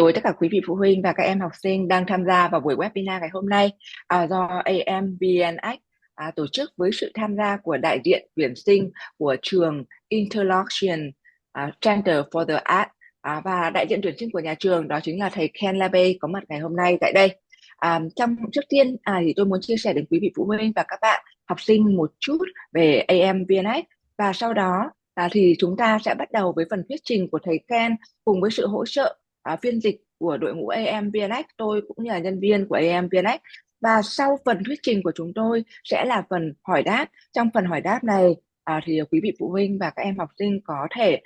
Rồi tất cả quý vị phụ huynh và các em học sinh đang tham gia vào buổi webinar ngày hôm nay do AMVNX tổ chức với sự tham gia của đại diện tuyển sinh của trường Interlochen Center for the Arts và đại diện tuyển sinh của nhà trường đó chính là thầy Ken LeBate có mặt ngày hôm nay tại đây. Trước tiên thì tôi muốn chia sẻ đến quý vị phụ huynh và các bạn học sinh một chút về AMVNX và sau đó thì chúng ta sẽ bắt đầu với phần thuyết trình của thầy Ken cùng với sự hỗ trợ phiên dịch của đội ngũ AMVNX, tôi cũng như là nhân viên của AMVNX. Và sau phần thuyết trình của chúng tôi sẽ là phần hỏi đáp. Trong phần hỏi đáp này thì quý vị phụ huynh và các em học sinh có thể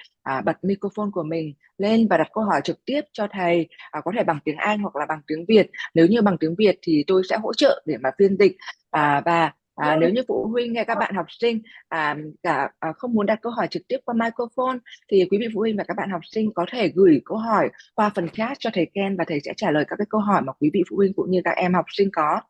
bật microphone của mình lên và đặt câu hỏi trực tiếp cho thầy, có thể bằng tiếng Anh hoặc là bằng tiếng Việt. Nếu như bằng tiếng Việt thì tôi sẽ hỗ trợ để mà phiên dịch. Và nếu như phụ huynh hay các bạn học sinh không muốn đặt câu hỏi trực tiếp qua microphone thì quý vị phụ huynh và các bạn học sinh có thể gửi câu hỏi qua phần chat cho thầy Ken và thầy sẽ trả lời các cái câu hỏi mà quý vị phụ huynh cũng như các em học sinh có.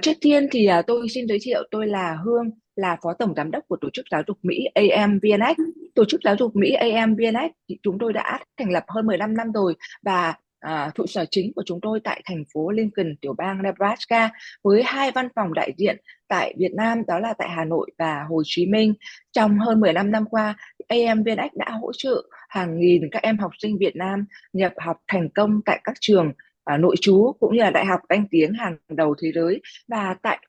Trước tiên thì tôi xin giới thiệu, tôi là Hương, là Phó Tổng Giám đốc của Tổ chức Giáo dục Mỹ AMVNX. Tổ chức Giáo dục Mỹ AMVNX thì chúng tôi đã thành lập hơn 15 năm rồi và trụ sở chính của chúng tôi tại thành phố Lincoln, tiểu bang Nebraska, với hai văn phòng đại diện tại Việt Nam, đó là tại Hà Nội và Hồ Chí Minh. Trong hơn 15 năm qua, AMVNX đã hỗ trợ hàng nghìn các em học sinh Việt Nam nhập học thành công tại các trường nội trú cũng như là đại học danh tiếng hàng đầu thế giới. Và tại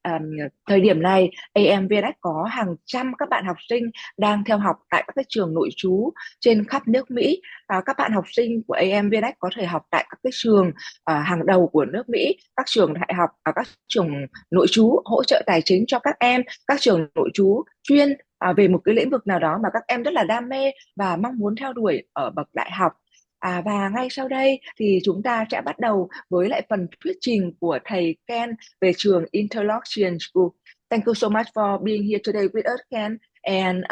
thời điểm này, AMVNX có hàng trăm các bạn học sinh đang theo học tại các cái trường nội trú trên khắp nước Mỹ. Các bạn học sinh của AMVNX có thể học tại các cái trường hàng đầu của nước Mỹ, các trường đại học, các trường nội trú hỗ trợ tài chính cho các em, các trường nội trú chuyên về một cái lĩnh vực nào đó mà các em rất là đam mê và mong muốn theo đuổi ở bậc đại học. Và ngay sau đây thì chúng ta sẽ bắt đầu với lại phần thuyết trình của thầy Ken về trường Interlochen School. Thank you so much for being here today with us, Ken. And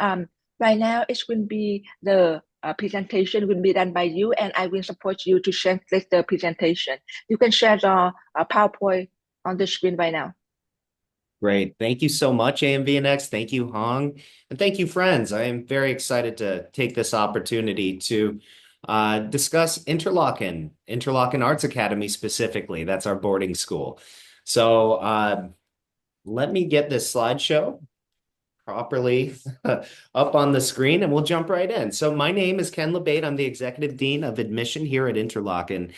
right now it will be the presentation will be done by you, and I will support you to translate the presentation. You can share the PowerPoint on the screen right now. Great. Thank you so much, AMVNX. Thank you, Hong. And thank you, friends. I am very excited to take this opportunity to discuss Interlochen Arts Academy specifically. That's our boarding school. So let me get this slideshow properly up on the screen and we'll jump right in. So my name is Ken LeBate. I'm the Executive Dean of Admission here at Interlochen.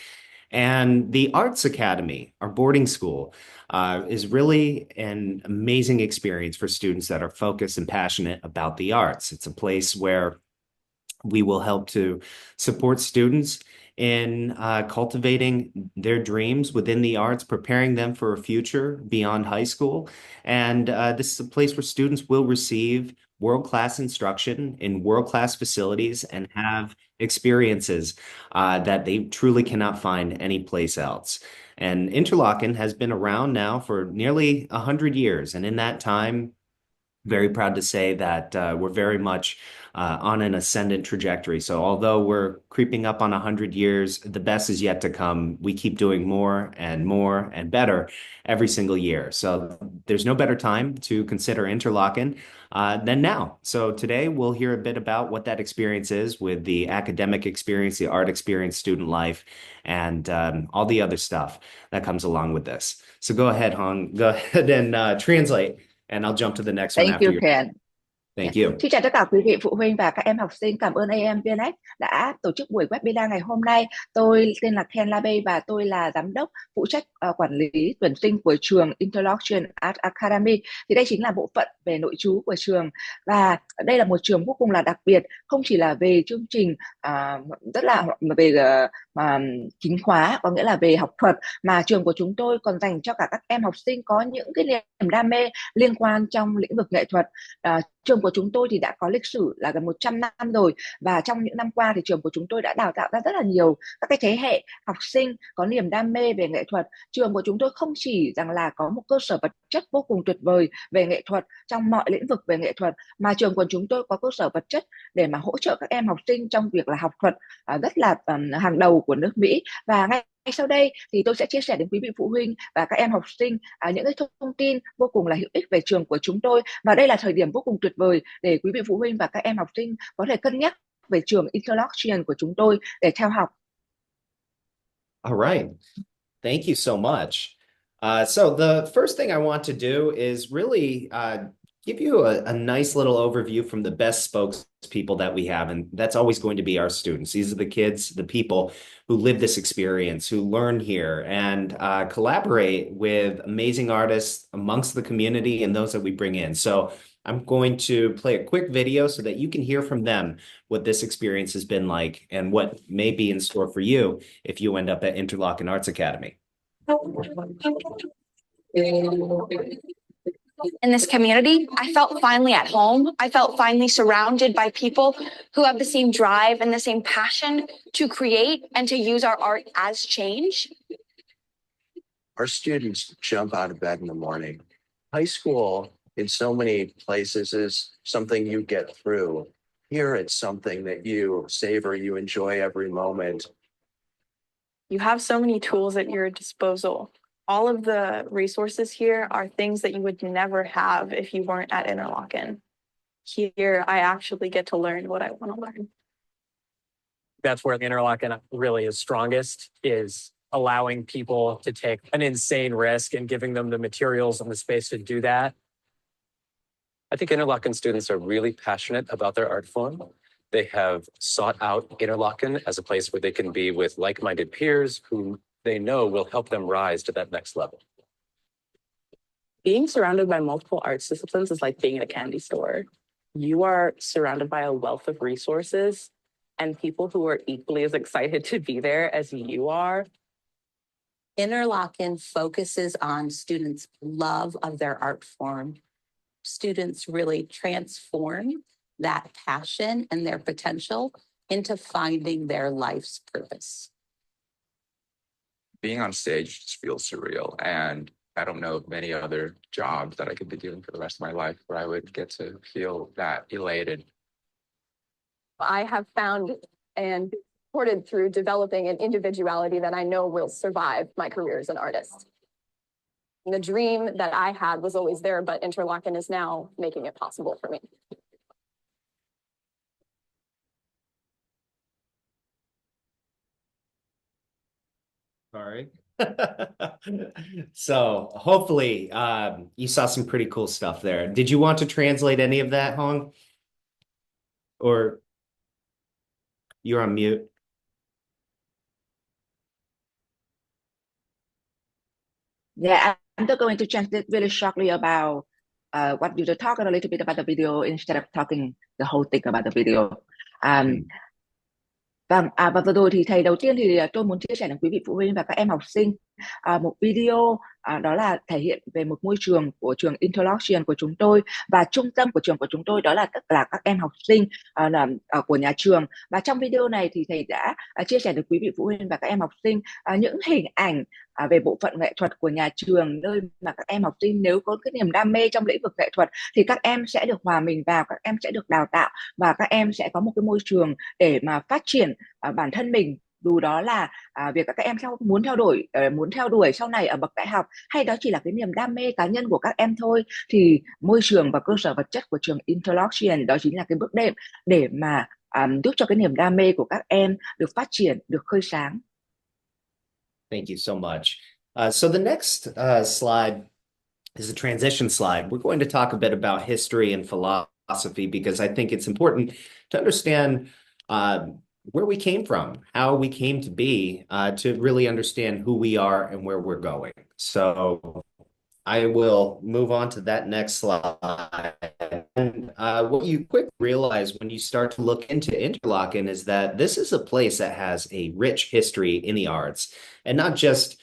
And the Arts Academy, our boarding school, is really an amazing experience for students that are focused and passionate about the arts. It's a place where we will help to support students in cultivating their dreams within the arts, preparing them for a future beyond high school. And this is a place where students will receive world-class instruction in world-class facilities and have experiences that they truly cannot find anyplace else. And Interlochen has been around now for nearly 100 years. And in that time, very proud to say that we're very much on an ascendant trajectory. So although we're creeping up on 100 years, the best is yet to come. We keep doing more and better every single year. So there's no better time to consider Interlochen than now. So today we'll hear a bit about what that experience is with the academic experience, the art experience, student life, and all the other stuff that comes along with this. So go ahead, Hong, go ahead and translate. And I'll jump to the next one Thank after you, your. Ken. Thank you. Xin chào tất cả quý vị phụ huynh và các em học sinh. Cảm ơn AMVNX đã tổ chức buổi webinar ngày hôm nay. Tôi tên là Ken LeBate và tôi là giám đốc phụ trách quản lý tuyển sinh của trường Interlochen Arts Academy. Thì đây chính là bộ phận về nội trú của trường và đây là một trường vô cùng là đặc biệt, không chỉ là về chương trình rất là về chính khóa, có nghĩa là về học thuật, mà trường của chúng tôi còn dành cho cả các em học sinh có những cái niềm đam mê liên quan trong lĩnh vực nghệ thuật. Trường của chúng tôi thì đã có lịch sử là gần 100 năm rồi và trong những năm qua thì trường của chúng tôi đã đào tạo ra rất là nhiều các cái thế hệ học sinh có niềm đam mê về nghệ thuật. Trường của chúng tôi không chỉ rằng là có một cơ sở vật chất vô cùng tuyệt vời về nghệ thuật trong mọi lĩnh vực về nghệ thuật, mà trường của chúng tôi có cơ sở vật chất để mà hỗ trợ các em học sinh trong việc là học thuật rất là hàng đầu của nước Mỹ. Và ngay sau đây thì tôi sẽ chia sẻ đến quý vị phụ huynh và các em học sinh những cái thông tin vô cùng là hữu ích về trường của chúng tôi. Và đây là thời điểm vô cùng tuyệt vời để quý vị phụ huynh và các em học sinh có thể cân nhắc về trường Interlochen của chúng tôi để theo học. All right. Thank you so much. So the first thing I want to do is really give you a nice little overview from the best spokespeople that we have, and that's always going to be our students. These are the kids, the people who live this experience, who learn here and collaborate with amazing artists amongst the community and those that we bring in. So I'm going to play a quick video so that you can hear from them what this experience has been like and what may be in store for you if you end up at Interlochen Arts Academy. In this community, I felt finally at home. I felt finally surrounded by people who have the same drive and the same passion to create and to use our art as change. Our students jump out of bed in the morning. High school, in so many places, is something you get through. Here, it's something that you savor, you enjoy every moment. You have so many tools at your disposal. All of the resources here are things that you would never have if you weren't at Interlochen. Here, I actually get to learn what I want to learn. That's where Interlochen really is strongest, is allowing people to take an insane risk and giving them the materials and the space to do that. I think Interlochen students are really passionate about their art form. They have sought out Interlochen as a place where they can be with like-minded peers who they know will help them rise to that next level. Being surrounded by multiple arts disciplines is like being at a candy store. You are surrounded by a wealth of resources and people who are equally as excited to be there as you are. Interlochen focuses on students' love of their art form. Students really transform that passion and their potential into finding their life's purpose. Being on stage just feels surreal, and I don't know of many other jobs that I could be doing for the rest of my life where I would get to feel that elated. I have found and supported through developing an individuality that I know will survive my career as an artist. The dream that I had was always there, but Interlochen is now making it possible for me. Sorry. So hopefully you saw some pretty cool stuff there. Did you want to translate any of that, Hong? Or you're on mute? Yeah, I'm just going to translate really shortly about what you just talked a little bit about the video instead of talking the whole thing about the video. Vâng, và vừa rồi thì thầy đầu tiên thì tôi muốn chia sẻ đến quý vị phụ huynh và các em học sinh một video đó là thể hiện về một môi trường của trường Interlochen của chúng tôi, và trung tâm của trường của chúng tôi đó là tất cả các em học sinh của nhà trường. Và trong video này thì thầy đã chia sẻ đến quý vị phụ huynh và các em học sinh những hình ảnh về bộ phận nghệ thuật của nhà trường, nơi mà các em học sinh nếu có cái niềm đam mê trong lĩnh vực nghệ thuật thì các em sẽ được hòa mình vào, các em sẽ được đào tạo và các em sẽ có một cái môi trường để mà phát triển bản thân mình, dù đó là việc các em muốn theo đuổi sau này ở bậc đại học, hay đó chỉ là cái niềm đam mê cá nhân của các em thôi, thì môi trường và cơ sở vật chất của trường Interlochen đó chính là cái bước đệm để mà giúp cho cái niềm đam mê của các em được phát triển, được khơi sáng. Thank you so much. So the next slide is a transition slide. We're going to talk a bit about history and philosophy because I think it's important to understand where we came from, how we came to be, to really understand who we are and where we're going. So I will move on to that next slide. And what you quickly realize when you start to look into Interlochen is that this is a place that has a rich history in the arts, and not just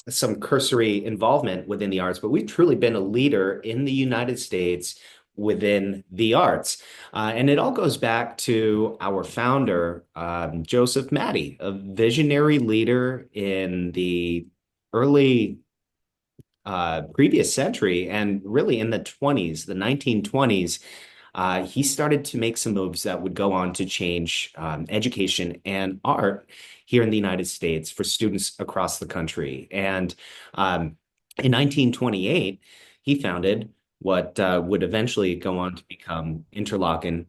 some cursory involvement within the arts, but we've truly been a leader in the United States within the arts. And it all goes back to our founder, Joseph Maddie, a visionary leader in the early previous century, and really in the 20s, the 1920s, he started to make some moves that would go on to change education and art here in the United States for students across the country. And in 1928, he founded what would eventually go on to become Interlochen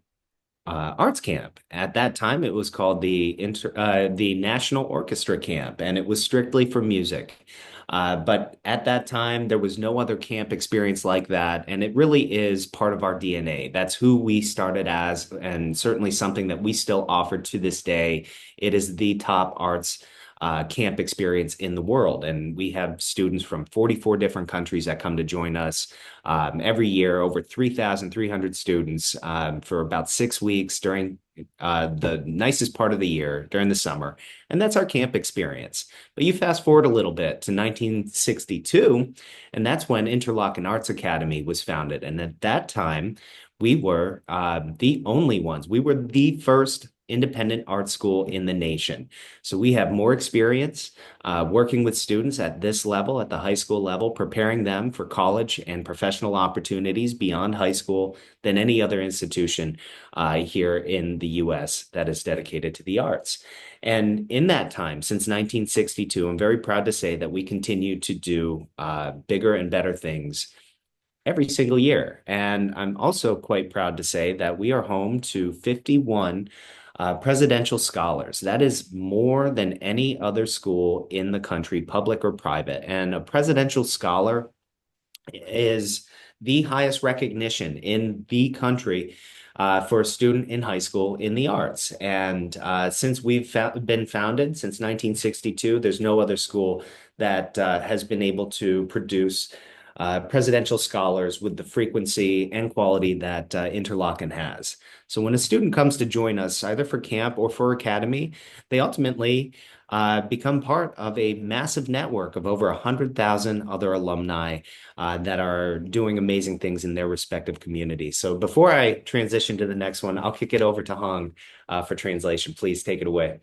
arts camp. At that time, it was called the National Orchestra Camp, and it was strictly for music. But at that time, there was no other camp experience like that, and it really is part of our DNA. That's who we started as, and certainly something that we still offer to this day. It is the top arts camp experience in the world. And we have students from 44 different countries that come to join us every year, over 3,300 students for about 6 weeks during the nicest part of the year, during the summer. And that's our camp experience. But you fast forward a little bit to 1962, and that's when Interlochen Arts Academy was founded. And at that time, we were the only ones. We were the first independent art school in the nation. So we have more experience working with students at this level, at the high school level, preparing them for college and professional opportunities beyond high school than any other institution here in the US that is dedicated to the arts. And in that time, since 1962, I'm very proud to say that we continue to do bigger and better things every single year. And I'm also quite proud to say that we are home to 51 presidential scholars. That is more than any other school in the country, public or private. And a presidential scholar is the highest recognition in the country for a student in high school in the arts. And since we've been founded since 1962, there's no other school that has been able to produce presidential scholars with the frequency and quality that Interlochen has. So when a student comes to join us, either for camp or for academy, they ultimately become part of a massive network of over 100,000 other alumni that are doing amazing things in their respective communities. So before I transition to the next one, I'll kick it over to Hong for translation. Please take it away.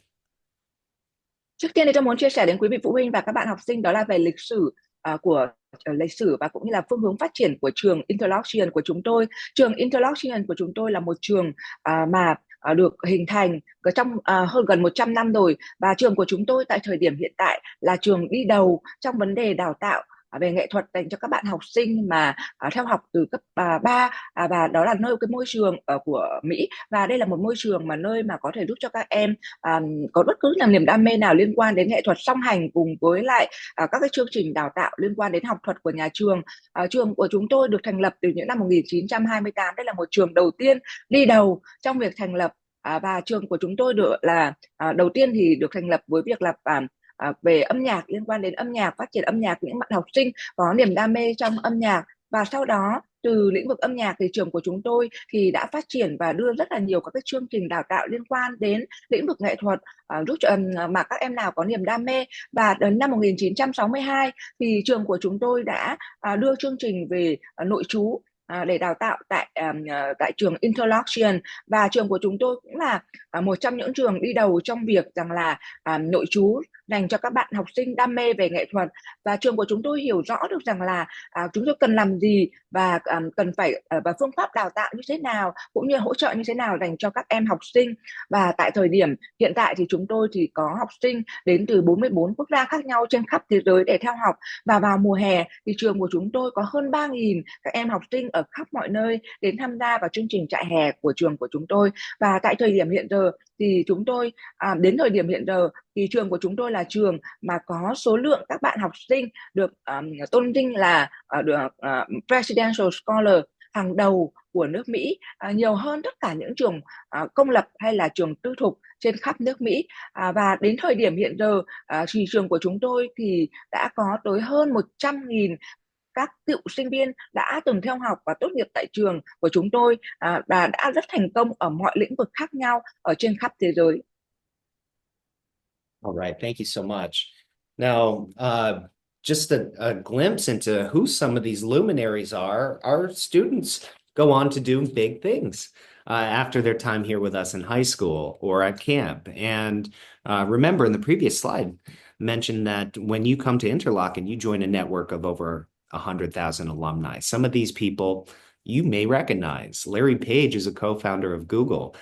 Trước tiên thì tôi muốn chia sẻ đến quý vị phụ huynh và các bạn học sinh đó là về lịch sử của lịch sử và cũng như là phương hướng phát triển của trường Interlochen của chúng tôi. Trường Interlochen của chúng tôi là một trường mà được hình thành trong hơn gần 100 năm rồi, và trường của chúng tôi tại thời điểm hiện tại là trường đi đầu trong vấn đề đào tạo về nghệ thuật dành cho các bạn học sinh mà theo học từ cấp 3, và đó là nơi cái môi trường của Mỹ, và đây là một môi trường mà nơi mà có thể giúp cho các em có bất cứ là niềm đam mê nào liên quan đến nghệ thuật song hành cùng với lại các cái chương trình đào tạo liên quan đến học thuật của nhà trường. Trường của chúng tôi được thành lập từ những năm 1928. Đây là một trường đầu tiên đi đầu trong việc thành lập, và trường của chúng tôi được là đầu tiên thì được thành lập với việc là về âm nhạc, liên quan đến âm nhạc, phát triển âm nhạc, những bạn học sinh có niềm đam mê trong âm nhạc. Và sau đó từ lĩnh vực âm nhạc thì trường của chúng tôi thì đã phát triển và đưa rất là nhiều các cái chương trình đào tạo liên quan đến lĩnh vực nghệ thuật giúp cho mà các em nào có niềm đam mê. Và đến năm 1962 thì trường của chúng tôi đã đưa chương trình về nội trú để đào tạo tại trường Interlochen, và trường của chúng tôi cũng là một trong những trường đi đầu trong việc rằng là nội trú dành cho các bạn học sinh đam mê về nghệ thuật. Và trường của chúng tôi hiểu rõ được rằng là chúng tôi cần làm gì và cần phải và phương pháp đào tạo như thế nào cũng như hỗ trợ như thế nào dành cho các em học sinh. Và tại thời điểm hiện tại thì chúng tôi thì có học sinh đến từ 44 quốc gia khác nhau trên khắp thế giới để theo học, và vào mùa hè thì trường của chúng tôi có hơn 3.000 các em học sinh ở khắp mọi nơi đến tham gia vào chương trình trại hè của trường của chúng tôi. Và tại thời điểm hiện giờ thì chúng tôi đến thời điểm hiện giờ thì trường của chúng tôi là trường mà có số lượng các bạn học sinh được tôn vinh là được Presidential Scholar hàng đầu của nước Mỹ, nhiều hơn tất cả những trường công lập hay là trường tư thục trên khắp nước Mỹ. Và đến thời điểm hiện giờ thì trường của chúng tôi thì đã có tới hơn 100.000 các cựu sinh viên đã từng theo học và tốt nghiệp tại trường của chúng tôi và đã rất thành công ở mọi lĩnh vực khác nhau ở trên khắp thế giới. All right, thank you so much. Now, just a glimpse into who some of these luminaries are. Our students go on to do big things after their time here with us in high school or at camp. And remember, in the previous slide, mentioned that when you come to Interlochen, you join a network of over 100,000 alumni. Some of these people you may recognize. Larry Page is a co-founder of Google.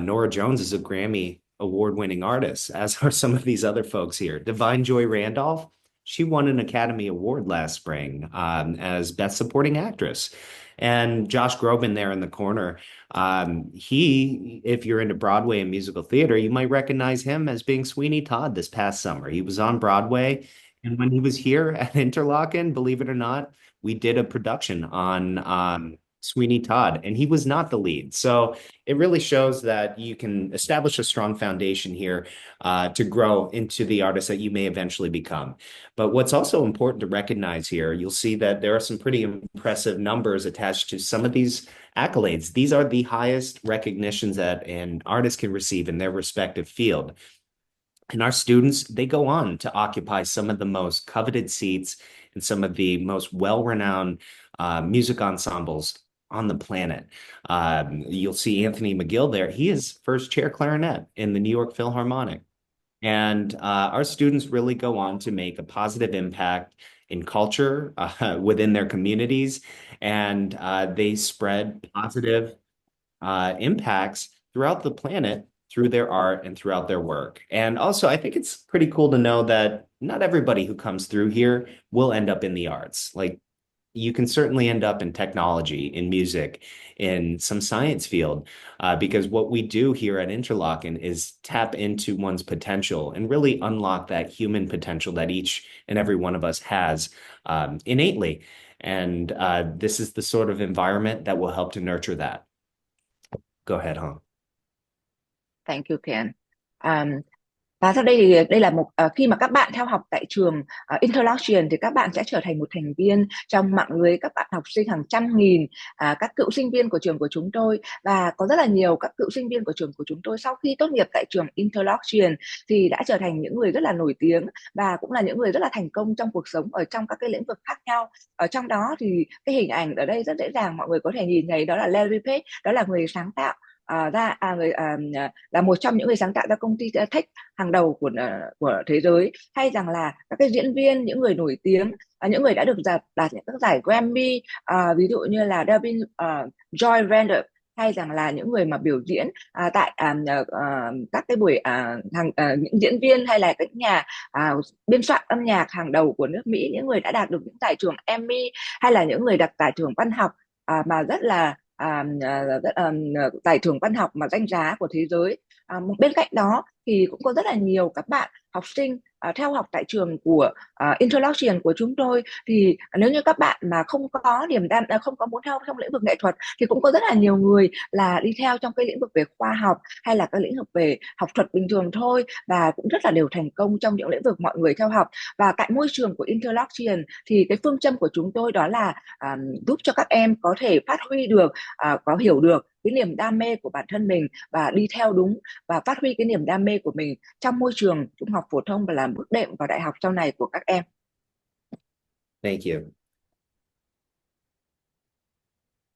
Nora Jones is a Grammy award-winning artist, as are some of these other folks here. Divine Joy Randolph, she won an Academy Award last spring as Best Supporting Actress. And Josh Groban there in the corner, if you're into Broadway and musical theater, you might recognize him as being Sweeney Todd this past summer. He was on Broadway, and when he was here at Interlochen, believe it or not, we did a production on Sweeney Todd, and he was not the lead. So it really shows that you can establish a strong foundation here to grow into the artist that you may eventually become. But what's also important to recognize here, you'll see that there are some pretty impressive numbers attached to some of these accolades. These are the highest recognitions that an artist can receive in their respective field. And our students, they go on to occupy some of the most coveted seats in some of the most well-renowned music ensembles on the planet. You'll see Anthony McGill there. He is first chair clarinet in the New York Philharmonic. And our students really go on to make a positive impact in culture within their communities, and they spread positive impacts throughout the planet through their art and throughout their work. And also, I think it's pretty cool to know that not everybody who comes through here will end up in the arts. Like, you can certainly end up in technology, in music, in some science field, because what we do here at Interlochen is tap into one's potential and really unlock that human potential that each and every one of us has innately. And this is the sort of environment that will help to nurture that. Go ahead, Hong. Thank you, Ken. Và sau đây thì đây là khi mà các bạn theo học tại trường Interlochen thì các bạn sẽ trở thành một thành viên trong mạng lưới các bạn học sinh hàng trăm nghìn các cựu sinh viên của trường của chúng tôi, và có rất là nhiều các cựu sinh viên của trường của chúng tôi sau khi tốt nghiệp tại trường Interlochen thì đã trở thành những người rất là nổi tiếng và cũng là những người rất là thành công trong cuộc sống ở trong các cái lĩnh vực khác nhau. Ở trong đó thì cái hình ảnh ở đây rất dễ dàng mọi người có thể nhìn thấy, đó là Ken LeBate, đó là người sáng tạo là một trong những người sáng tạo ra công ty tech hàng đầu của thế giới, hay rằng là các cái diễn viên, những người nổi tiếng, những người đã được đạt những các giải Grammy, ví dụ như là Joy Randolph, hay rằng là những người mà biểu diễn tại các cái buổi những diễn viên hay là các nhà biên soạn âm nhạc hàng đầu của nước Mỹ, những người đã đạt được những giải thưởng Emmy, hay là những người đạt giải thưởng văn học mà rất là giải thưởng văn học mà danh giá của thế giới. Bên cạnh đó thì cũng có rất là nhiều các bạn học sinh theo học tại trường của Interlochen của chúng tôi, thì nếu như các bạn mà không có không có muốn theo trong lĩnh vực nghệ thuật thì cũng có rất là nhiều người là đi theo trong cái lĩnh vực về khoa học hay là các lĩnh vực về học thuật bình thường thôi, và cũng rất là đều thành công trong những lĩnh vực mọi người theo học. Và tại môi trường của Interlochen thì cái phương châm của chúng tôi đó là giúp cho các em có thể phát huy được, có hiểu được cái niềm đam mê của bản thân mình và đi theo đúng và phát huy cái niềm đam mê của mình trong môi trường trung học phổ thông và làm bước đệm vào đại học sau này của các em. Thank you.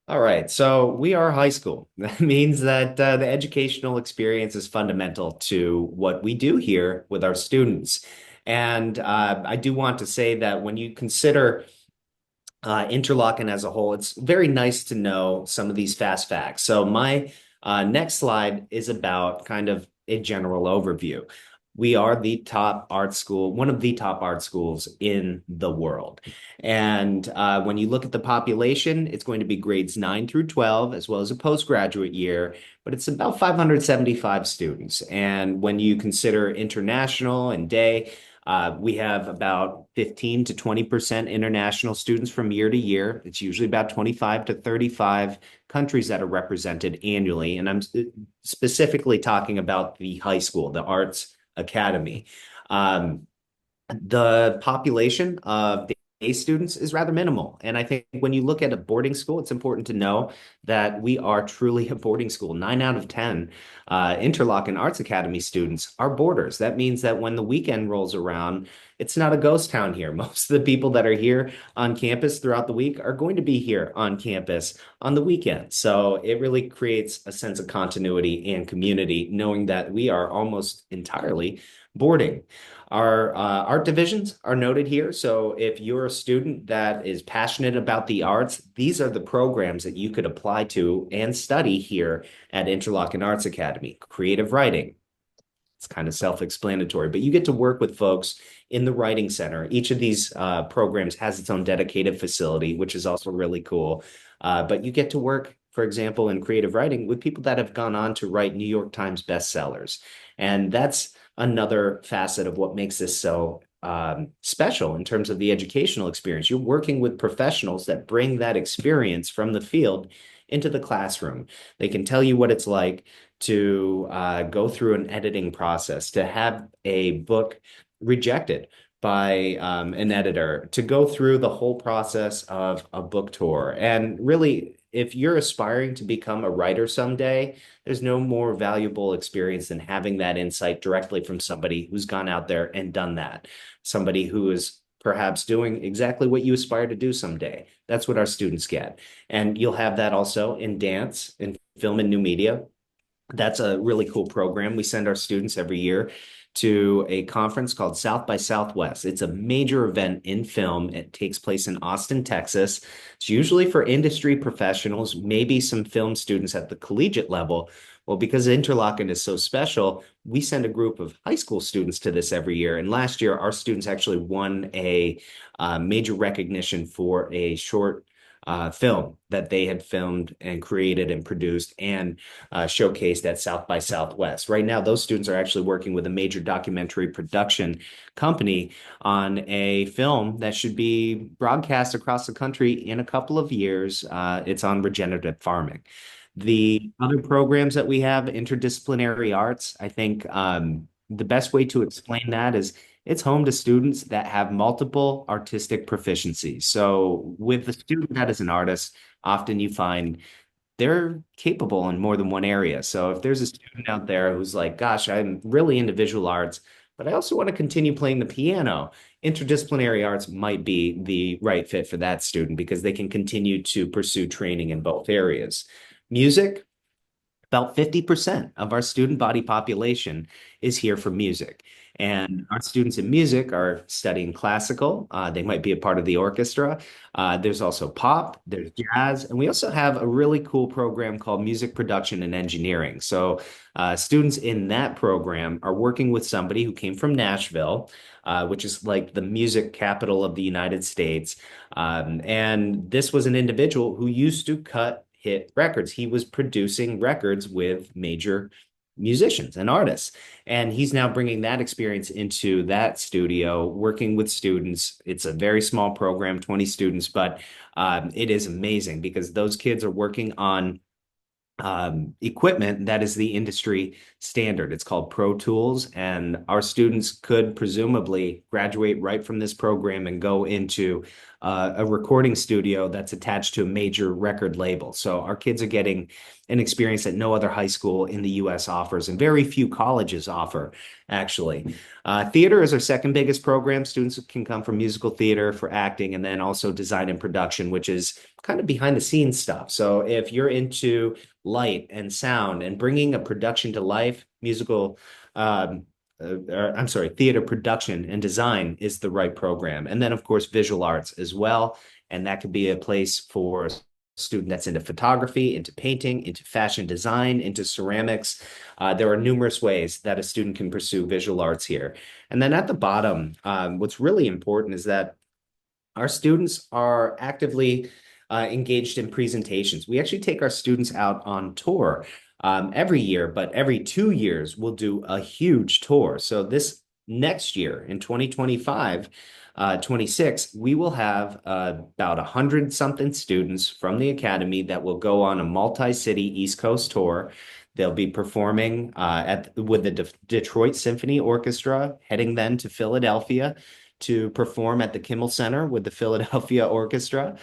All right, so we are high school. That means that the educational experience is fundamental to what we do here with our students. And I do want to say that when you consider Interlochen as a whole, it's very nice to know some of these fast facts. So my next slide is about kind of a general overview. We are the top art school, one of the top art schools in the world. And when you look at the population, it's going to be grades 9 through 12, as well as a postgraduate year, but it's about 575 students. And when you consider international and day, we have about 15 to 20% international students from year to year. It's usually about 25 to 35 countries that are represented annually. And I'm specifically talking about the high school, the Arts Academy. The population of day students is rather minimal. And I think when you look at a boarding school, it's important to know that we are truly a boarding school. 9 out of 10 Interlochen Arts Academy students are boarders. That means that when the weekend rolls around, it's not a ghost town here. Most of the people that are here on campus throughout the week are going to be here on campus on the weekend. So it really creates a sense of continuity and community, knowing that we are almost entirely boarding. Our art divisions are noted here. So if you're a student that is passionate about the arts, these are the programs that you could apply to and study here at Interlochen Arts Academy. Creative writing. It's kind of self-explanatory, but you get to work with folks in the Writing Center. Each of these programs has its own dedicated facility, which is also really cool. But you get to work, for example, in creative writing with people that have gone on to write New York Times bestsellers. And that's another facet of what makes this so special in terms of the educational experience. You're working with professionals that bring that experience from the field into the classroom. They can tell you what it's like to go through an editing process, to have a book rejected by an editor, to go through the whole process of a book tour. And really, if you're aspiring to become a writer someday, there's no more valuable experience than having that insight directly from somebody who's gone out there and done that. Somebody who is perhaps doing exactly what you aspire to do someday. That's what our students get. And you'll have that also in dance, in film and new media. That's a really cool program. We send our students every year to a conference called South by Southwest. It's a major event in film. It takes place in Austin, Texas. It's usually for industry professionals, maybe some film students at the collegiate level. Well, because Interlochen is so special, we send a group of high school students to this every year. And last year, our students actually won a major recognition for a short film that they had filmed and created and produced and showcased at South by Southwest. Right now, those students are actually working with a major documentary production company on a film that should be broadcast across the country in a couple of years. It's on regenerative farming. The other programs that we have, interdisciplinary arts, I think the best way to explain that is it's home to students that have multiple artistic proficiencies. So with the student that is an artist, often you find they're capable in more than one area. So if there's a student out there who's like, gosh, I'm really into visual arts, but I also want to continue playing the piano, interdisciplinary arts might be the right fit for that student because they can continue to pursue training in both areas. Music, about 50% of our student body population is here for music. And our students in music are studying classical. They might be a part of the orchestra. There's also pop, there's jazz, and we also have a really cool program called music production and engineering. So students in that program are working with somebody who came from Nashville, which is like the music capital of the United States. And this was an individual who used to cut hit records. He was producing records with major musicians and artists. And he's now bringing that experience into that studio, working with students. It's a very small program, 20 students, but it is amazing because those kids are working on equipment that is the industry standard. It's called Pro Tools, and our students could presumably graduate right from this program and go into a recording studio that's attached to a major record label. So our kids are getting an experience that no other high school in the US offers, and very few colleges offer, actually. Theater is our second biggest program. Students can come from musical theater for acting, and then also design and production, which is kind of behind the scenes stuff. So if you're into light and sound and bringing a production to life, theater production and design is the right program. And then, of course, visual arts as well. And that could be a place for a student that's into photography, into painting, into fashion design, into ceramics. There are numerous ways that a student can pursue visual arts here. And then at the bottom, what's really important is that our students are actively engaged in presentations. We actually take our students out on tour every year, but every 2 years we'll do a huge tour. So this next year in 2025, 26, we will have about 100-something students from the academy that will go on a multi-city East Coast tour. They'll be performing with the Detroit Symphony Orchestra, heading then to Philadelphia to perform at the Kimmel Center with the Philadelphia Orchestra.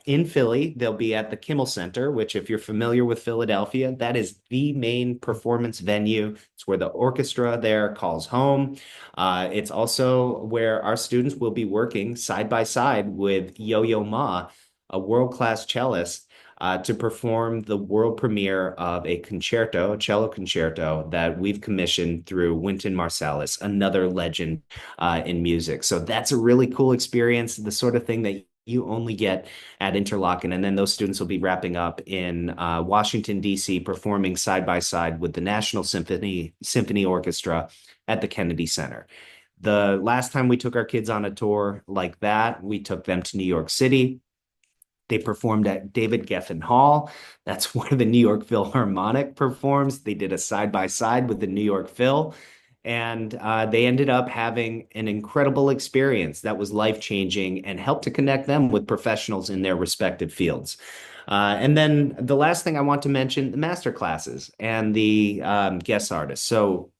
In Philly, they'll be at the Kimmel Center, which if you're familiar with Philadelphia, that is the main performance venue. It's where the orchestra there calls home. It's also where our students will be working side by side with Yo-Yo Ma, a world-class cellist, to perform the world premiere of a concerto, a cello concerto that we've commissioned through Wynton Marsalis, another legend in music. So that's a really cool experience, the sort of thing that you only get at Interlochen. And then those students will be wrapping up in Washington, D.C., performing side by side with the National Symphony Orchestra at the Kennedy Center. The last time we took our kids on a tour like that, we took them to New York City. They performed at David Geffen Hall. That's where the New York Philharmonic performs. They did a side-by-side with the New York Phil. And they ended up having an incredible experience that was life-changing and helped to connect them with professionals in their respective fields. And then the last thing I want to mention, the master classes and the guest artists. So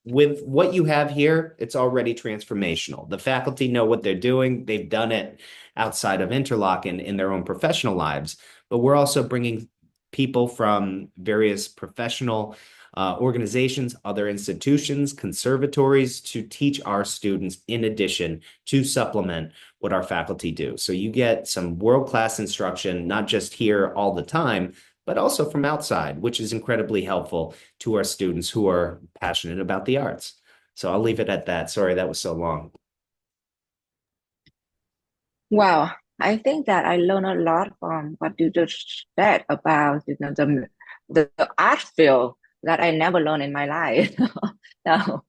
with what you have here, it's already transformational. The faculty know what they're doing. They've done it outside of Interlochen in their own professional lives, but we're also bringing people from various professional organizations, other institutions, conservatories to teach our students in addition to supplement what our faculty do. So you get some world-class instruction, not just here all the time, but also from outside, which is incredibly helpful to our students who are passionate about the arts. So I'll leave it at that. Sorry, that was so long. Wow, I think that I learned a lot from what you just said about the art field that I never learned in my life. So,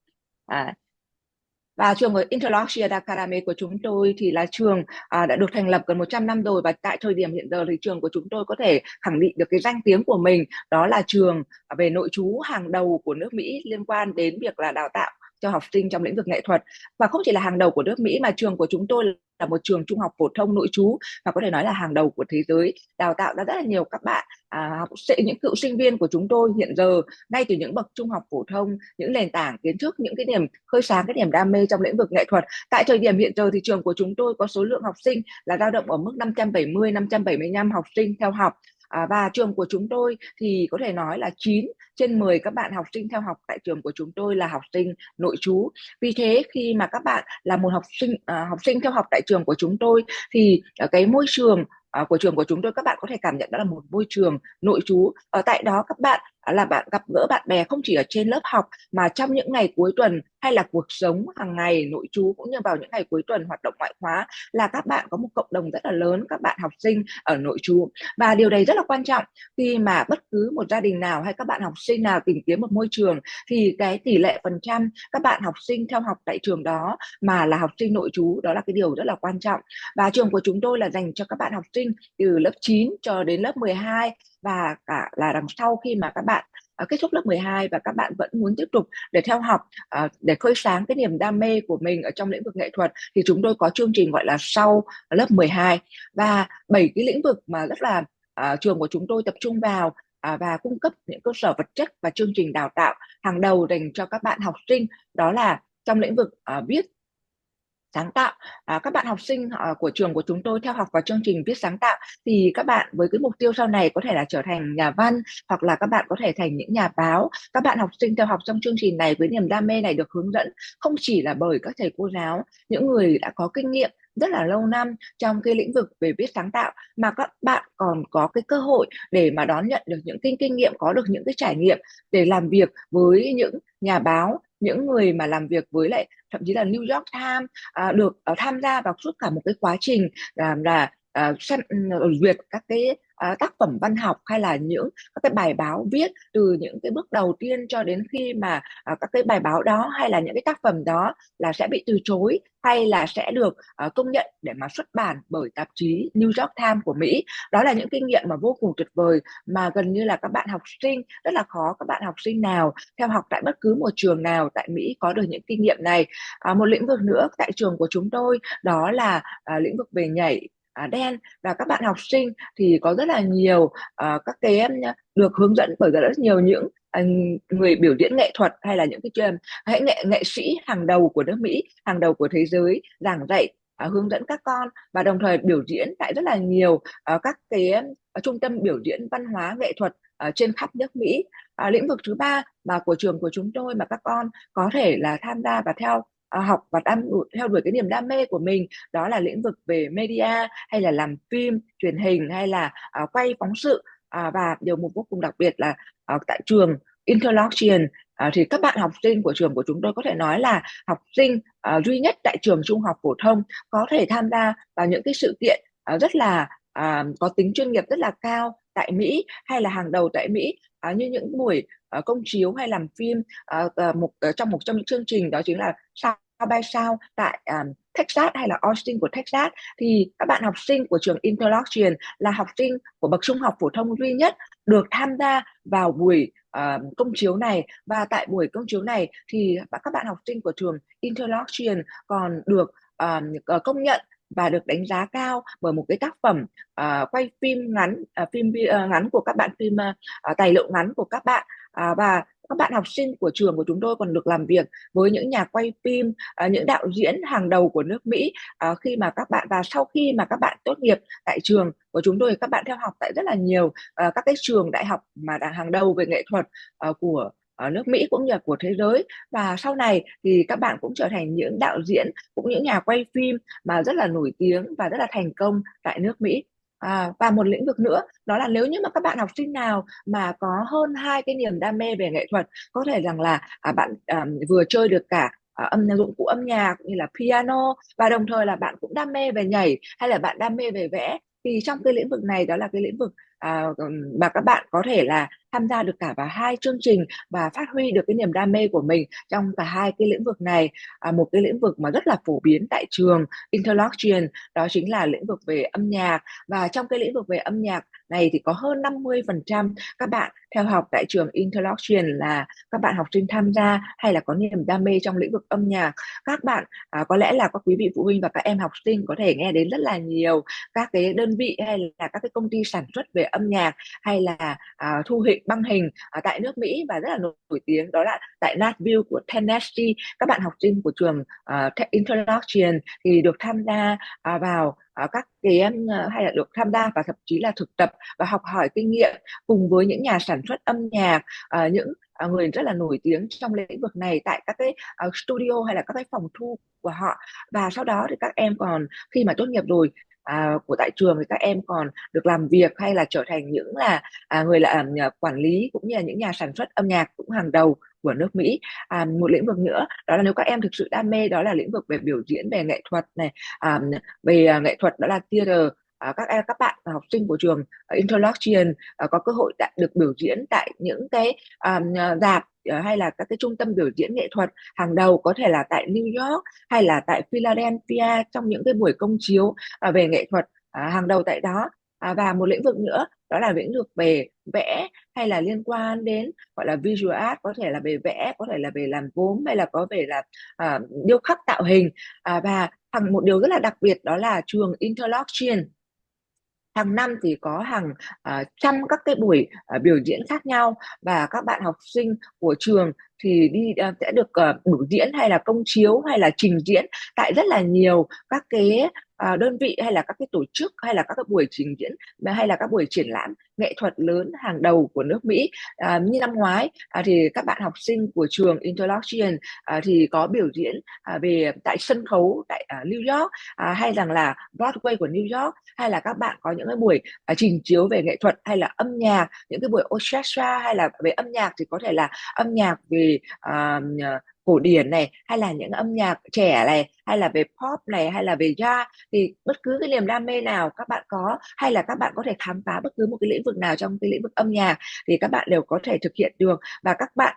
và trường của Interlochen Academy của chúng tôi thì là trường đã được thành lập gần 100 năm rồi, và tại thời điểm hiện giờ thì trường của chúng tôi có thể khẳng định được cái danh tiếng của mình, đó là trường về nội trú hàng đầu của nước Mỹ liên quan đến việc là đào tạo cho học sinh trong lĩnh vực nghệ thuật. Và không chỉ là hàng đầu của nước Mỹ mà trường của chúng tôi là một trường trung học phổ thông nội trú và có thể nói là hàng đầu của thế giới, đào tạo ra rất là nhiều các bạn những cựu sinh viên của chúng tôi hiện giờ ngay từ những bậc trung học phổ thông, những nền tảng kiến thức, những cái điểm khơi sáng cái niềm đam mê trong lĩnh vực nghệ thuật. Tại thời điểm hiện giờ thì trường của chúng tôi có số lượng học sinh là dao động ở mức 570-575 học sinh theo học. Và trường của chúng tôi thì có thể nói là 9 trên 10 các bạn học sinh theo học tại trường của chúng tôi là học sinh nội trú. Vì thế khi mà các bạn là một học sinh theo học tại trường của chúng tôi thì cái môi trường của trường của chúng tôi các bạn có thể cảm nhận đó là một môi trường nội trú. Ở tại đó các bạn gặp gỡ bạn bè không chỉ ở trên lớp học mà trong những ngày cuối tuần hay là cuộc sống hàng ngày nội trú, cũng như vào những ngày cuối tuần hoạt động ngoại khóa, là các bạn có một cộng đồng rất là lớn các bạn học sinh ở nội trú. Và điều này rất là quan trọng khi mà bất cứ một gia đình nào hay các bạn học sinh nào tìm kiếm một môi trường thì cái tỷ lệ phần trăm các bạn học sinh theo học tại trường đó mà là học sinh nội trú, đó là cái điều rất là quan trọng. Và trường của chúng tôi là dành cho các bạn học sinh từ lớp 9 cho đến lớp 12, và cả là đằng sau khi mà các bạn kết thúc lớp 12 và các bạn vẫn muốn tiếp tục để theo học, để khơi sáng cái niềm đam mê của mình ở trong lĩnh vực nghệ thuật, thì chúng tôi có chương trình gọi là sau lớp 12 và 7 cái lĩnh vực mà rất là trường của chúng tôi tập trung vào và cung cấp những cơ sở vật chất và chương trình đào tạo hàng đầu dành cho các bạn học sinh. Đó là trong lĩnh vực viết sáng tạo. Các bạn học sinh của trường của chúng tôi theo học vào chương trình viết sáng tạo thì các bạn với cái mục tiêu sau này có thể là trở thành nhà văn, hoặc là các bạn có thể thành những nhà báo. Các bạn học sinh theo học trong chương trình này với niềm đam mê này được hướng dẫn không chỉ là bởi các thầy cô giáo, những người đã có kinh nghiệm rất là lâu năm trong cái lĩnh vực về viết sáng tạo, mà các bạn còn có cái cơ hội để mà đón nhận được những kinh nghiệm, có được những cái trải nghiệm để làm việc với những nhà báo, những người mà làm việc với lại thậm chí là New York Times, được tham gia vào suốt cả một cái quá trình duyệt các cái tác phẩm văn học hay là các cái bài báo viết, từ những cái bước đầu tiên cho đến khi mà các cái bài báo đó hay là những cái tác phẩm đó là sẽ bị từ chối hay là sẽ được công nhận để mà xuất bản bởi tạp chí New York Times của Mỹ. Đó là những kinh nghiệm mà vô cùng tuyệt vời mà gần như là các bạn học sinh rất là khó, các bạn học sinh nào theo học tại bất cứ một trường nào tại Mỹ có được những kinh nghiệm này. Một lĩnh vực nữa tại trường của chúng tôi đó là lĩnh vực về nhảy đen, và các bạn học sinh thì có rất là nhiều các cái được hướng dẫn bởi rất nhiều những người biểu diễn nghệ thuật hay là những cái nghệ sĩ hàng đầu của nước Mỹ, hàng đầu của thế giới giảng dạy, hướng dẫn các con và đồng thời biểu diễn tại rất là nhiều các cái trung tâm biểu diễn văn hóa nghệ thuật trên khắp nước Mỹ. Lĩnh vực thứ ba mà của trường của chúng tôi mà các con có thể là tham gia và học và theo đuổi cái niềm đam mê của mình, đó là lĩnh vực về media hay là làm phim, truyền hình hay là quay phóng sự. Và điều một vô cùng đặc biệt là tại trường Interlochen thì các bạn học sinh của trường của chúng tôi có thể nói là học sinh duy nhất tại trường trung học phổ thông có thể tham gia vào những cái sự kiện rất là có tính chuyên nghiệp rất là cao tại Mỹ hay là hàng đầu tại Mỹ, như những buổi công chiếu hay làm phim trong một trong những chương trình đó chính là by South tại Texas hay là Austin của Texas, thì các bạn học sinh của trường Interlochen là học sinh của bậc trung học phổ thông duy nhất được tham gia vào buổi công chiếu này. Và tại buổi công chiếu này thì các bạn học sinh của trường Interlochen còn được công nhận và được đánh giá cao bởi một cái tác phẩm quay phim ngắn, ngắn của các bạn, phim tài liệu ngắn của các bạn. Và các bạn học sinh của trường của chúng tôi còn được làm việc với những nhà quay phim, những đạo diễn hàng đầu của nước Mỹ, khi mà các bạn, và sau khi mà các bạn tốt nghiệp tại trường của chúng tôi, các bạn theo học tại rất là nhiều các cái trường đại học mà đang hàng đầu về nghệ thuật của nước Mỹ cũng như là của thế giới. Và sau này thì các bạn cũng trở thành những đạo diễn, cũng những nhà quay phim mà rất là nổi tiếng và rất là thành công tại nước Mỹ. Và một lĩnh vực nữa đó là nếu như mà các bạn học sinh nào mà có hơn hai cái niềm đam mê về nghệ thuật, có thể rằng là bạn vừa chơi được cả dụng cụ âm nhạc như là piano, và đồng thời là bạn cũng đam mê về nhảy, hay là bạn đam mê về vẽ, thì trong cái lĩnh vực này, đó là cái lĩnh vực mà các bạn có thể là tham gia được cả vào hai chương trình và phát huy được cái niềm đam mê của mình trong cả hai cái lĩnh vực này. Một cái lĩnh vực mà rất là phổ biến tại trường Interlochen đó chính là lĩnh vực về âm nhạc. Và trong cái lĩnh vực về âm nhạc này thì có hơn 50% các bạn theo học tại trường Interlochen là các bạn học sinh tham gia hay là có niềm đam mê trong lĩnh vực âm nhạc. Các bạn có lẽ là các quý vị phụ huynh và các em học sinh có thể nghe đến rất là nhiều các cái đơn vị hay là các cái công ty sản xuất về âm nhạc hay là thu hình băng hình tại nước Mỹ và rất là nổi tiếng, đó là tại Nashville của Tennessee. Các bạn học sinh của trường Interlochen thì được tham gia vào các cái hay là được tham gia và thậm chí là thực tập và học hỏi kinh nghiệm cùng với những nhà sản xuất âm nhạc, những người rất là nổi tiếng trong lĩnh vực này tại các cái studio hay là các cái phòng thu của họ. Và sau đó thì các em còn khi mà tốt nghiệp rồi của tại trường thì các em còn được làm việc hay là trở thành những là người là quản lý cũng như là những nhà sản xuất âm nhạc cũng hàng đầu của nước Mỹ. Một lĩnh vực nữa đó là nếu các em thực sự đam mê, đó là lĩnh vực về biểu diễn, về nghệ thuật này, về nghệ thuật đó là theater. Các bạn học sinh của trường Interlochen có cơ hội được biểu diễn tại những cái rạp hay là các cái trung tâm biểu diễn nghệ thuật hàng đầu, có thể là tại New York hay là tại Philadelphia trong những cái buổi công chiếu về nghệ thuật hàng đầu tại đó. Và một lĩnh vực nữa đó là lĩnh vực về vẽ hay là liên quan đến gọi là visual art, có thể là về vẽ, có thể là về làm gốm hay là có về là điêu khắc tạo hình. Và một điều rất là đặc biệt đó là trường Interlochen hàng năm thì có hàng trăm các cái buổi biểu diễn khác nhau, và các bạn học sinh của trường thì sẽ được biểu diễn hay là công chiếu hay là trình diễn tại rất là nhiều các cái đơn vị hay là các cái tổ chức hay là các cái buổi trình diễn hay là các buổi triển lãm nghệ thuật lớn hàng đầu của nước Mỹ. Như năm ngoái thì các bạn học sinh của trường Interlochen thì có biểu diễn về tại sân khấu tại New York, hay rằng là Broadway của New York, hay là các bạn có những cái buổi trình chiếu về nghệ thuật hay là âm nhạc, những cái buổi orchestra, hay là về âm nhạc thì có thể là âm nhạc về cổ điển này, hay là những âm nhạc trẻ này, hay là về pop này, hay là về jazz. Thì bất cứ cái niềm đam mê nào các bạn có, hay là các bạn có thể khám phá bất cứ một cái lĩnh vực nào trong cái lĩnh vực âm nhạc thì các bạn đều có thể thực hiện được. Và các bạn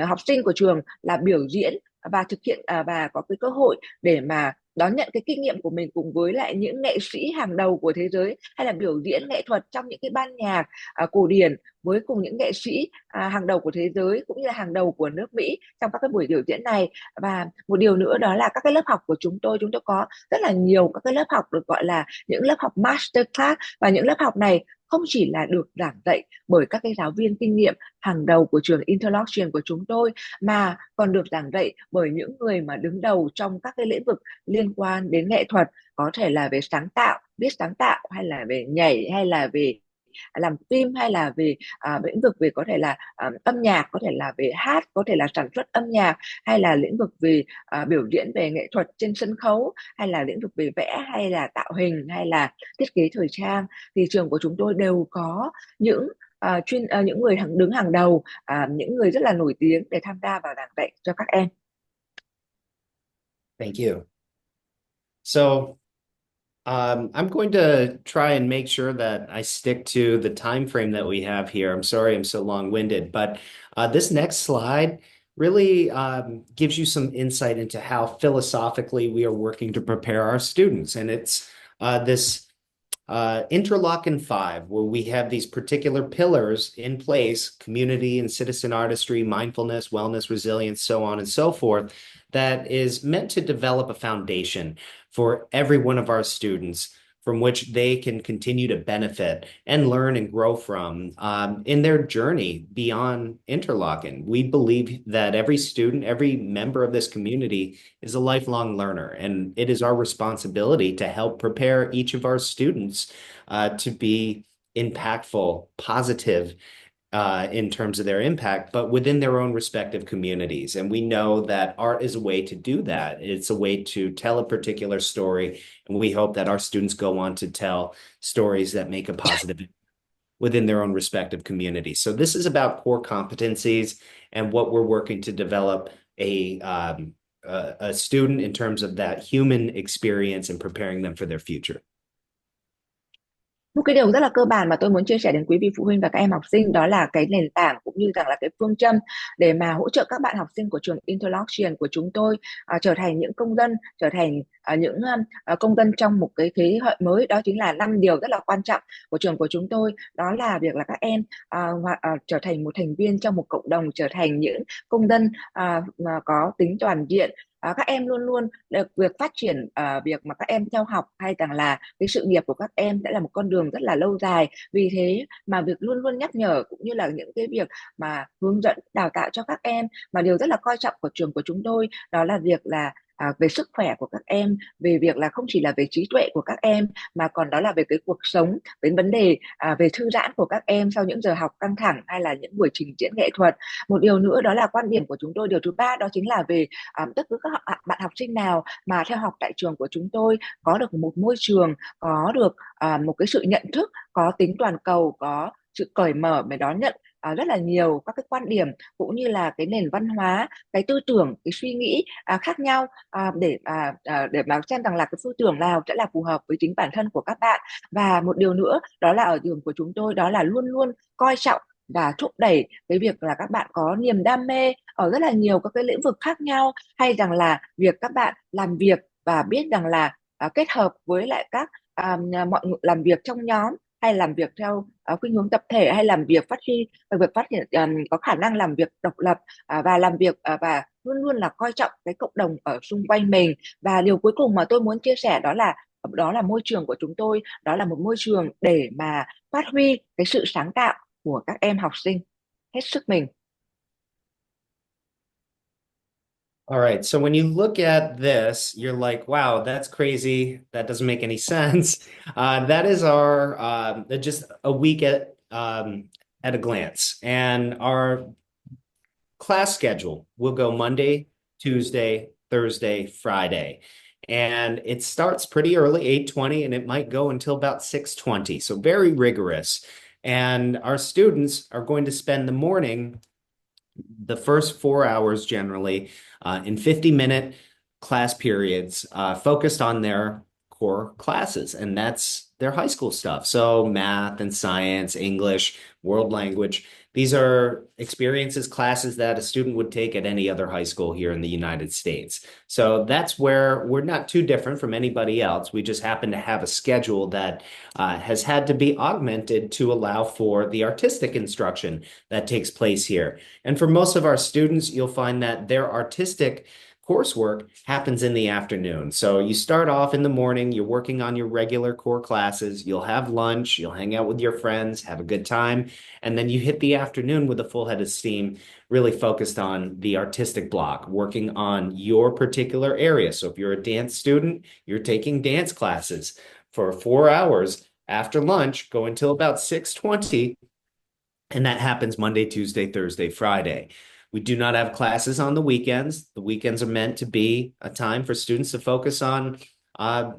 học sinh của trường là biểu diễn và thực hiện và có cái cơ hội để mà đón nhận cái kinh nghiệm của mình cùng với lại những nghệ sĩ hàng đầu của thế giới, hay là biểu diễn nghệ thuật trong những cái ban nhạc cổ điển với cùng những nghệ sĩ hàng đầu của thế giới cũng như là hàng đầu của nước Mỹ trong các cái buổi biểu diễn này. Và một điều nữa đó là các cái lớp học của chúng tôi có rất là nhiều các cái lớp học được gọi là những lớp học master class, và những lớp học này không chỉ là được giảng dạy bởi các cái giáo viên kinh nghiệm hàng đầu của trường Interlochen của chúng tôi, mà còn được giảng dạy bởi những người mà đứng đầu trong các cái lĩnh vực liên quan đến nghệ thuật, có thể là về sáng tạo, viết sáng tạo, hay là về nhảy, hay là về làm phim, hay là về lĩnh vực về có thể là âm nhạc, có thể là về hát, có thể là sản xuất âm nhạc, hay là lĩnh vực về biểu diễn về nghệ thuật trên sân khấu, hay là lĩnh vực về vẽ, hay là tạo hình, hay là thiết kế thời trang. Thì trường của chúng tôi đều có những những người đứng hàng đầu, những người rất là nổi tiếng để tham gia vào giảng dạy cho các em. Thank you. So I'm going to try and make sure that I stick to the time frame that we have here. I'm sorry I'm so long-winded, but this next slide really gives you some insight into how philosophically we are working to prepare our students. And it's this Interlochen 5, where we have these particular pillars in place: community and citizen artistry, mindfulness, wellness, resilience, so on and so forth, that is meant to develop a foundation for every one of our students from which they can continue to benefit and learn and grow from in their journey beyond Interlochen. We believe that every student, every member of this community is a lifelong learner, and it is our responsibility to help prepare each of our students to be impactful, positive, in terms of their impact, but within their own respective communities. And we know that art is a way to do that. It's a way to tell a particular story. And we hope that our students go on to tell stories that make a positive impact within their own respective communities. So this is about core competencies and what we're working to develop a student in terms of that human experience and preparing them for their future. Một cái điều rất là cơ bản mà tôi muốn chia sẻ đến quý vị phụ huynh và các em học sinh, đó là cái nền tảng cũng như rằng là cái phương châm để mà hỗ trợ các bạn học sinh của trường Interlochen của chúng tôi trở thành những công dân, trở thành những công dân trong một cái thế hệ mới. Đó chính là 5 điều rất là quan trọng của trường của chúng tôi. Đó là việc là các em trở thành một thành viên trong một cộng đồng, trở thành những công dân mà có tính toàn diện. Các em luôn luôn được việc phát triển việc mà các em theo học hay rằng là cái sự nghiệp của các em sẽ là một con đường rất là lâu dài. Vì thế mà việc luôn luôn nhắc nhở cũng như là những cái việc mà hướng dẫn đào tạo cho các em, mà điều rất là coi trọng của trường của chúng tôi đó là việc là về sức khỏe của các em, về việc là không chỉ là về trí tuệ của các em mà còn đó là về cái cuộc sống, về vấn đề về thư giãn của các em sau những giờ học căng thẳng hay là những buổi trình diễn nghệ thuật. Một điều nữa đó là quan điểm của chúng tôi, điều thứ ba đó chính là về tất cả các bạn học sinh nào mà theo học tại trường của chúng tôi có được một môi trường, có được một cái sự nhận thức, có tính toàn cầu, có sự cởi mở để đón nhận rất là nhiều các cái quan điểm cũng như là cái nền văn hóa, cái tư tưởng, cái suy nghĩ khác nhau để mà xem rằng là cái tư tưởng nào sẽ là phù hợp với chính bản thân của các bạn. Và một điều nữa đó là ở trường của chúng tôi đó là luôn luôn coi trọng và thúc đẩy cái việc là các bạn có niềm đam mê ở rất là nhiều các cái lĩnh vực khác nhau, hay rằng là việc các bạn làm việc và biết rằng là kết hợp với lại các mọi người làm việc trong nhóm, hay làm việc theo khuynh hướng tập thể, hay làm việc phát triển có khả năng làm việc độc lập và làm việc và luôn luôn là coi trọng cái cộng đồng ở xung quanh mình. Và điều cuối cùng mà tôi muốn chia sẻ đó là môi trường của chúng tôi, đó là một môi trường để mà phát huy cái sự sáng tạo của các em học sinh hết sức mình. All right. So when you look at this, you're like, wow, that's crazy. That doesn't make any sense. That is our just a week at a glance. And our class schedule will go Monday, Tuesday, Thursday, Friday. And it starts pretty early, 8:20, and it might go until about 6:20. So very rigorous. And our students are going to spend the morning, the first 4 hours generally, in 50-minute class periods, focused on their core classes, and that's their high school stuff. So math and science, English, world language. These are experiences, classes that a student would take at any other high school here in the United States. So that's where we're not too different from anybody else. We just happen to have a schedule that has had to be augmented to allow for the artistic instruction that takes place here. And for most of our students, you'll find that their artistic coursework happens in the afternoon. So you start off in the morning, you're working on your regular core classes, you'll have lunch, you'll hang out with your friends, have a good time, and then you hit the afternoon with a full head of steam, really focused on the artistic block, working on your particular area. So if you're a dance student, you're taking dance classes for 4 hours after lunch, go until about 6:20, and that happens Monday, Tuesday, Thursday, Friday. We do not have classes on the weekends. The weekends are meant to be a time for students to focus on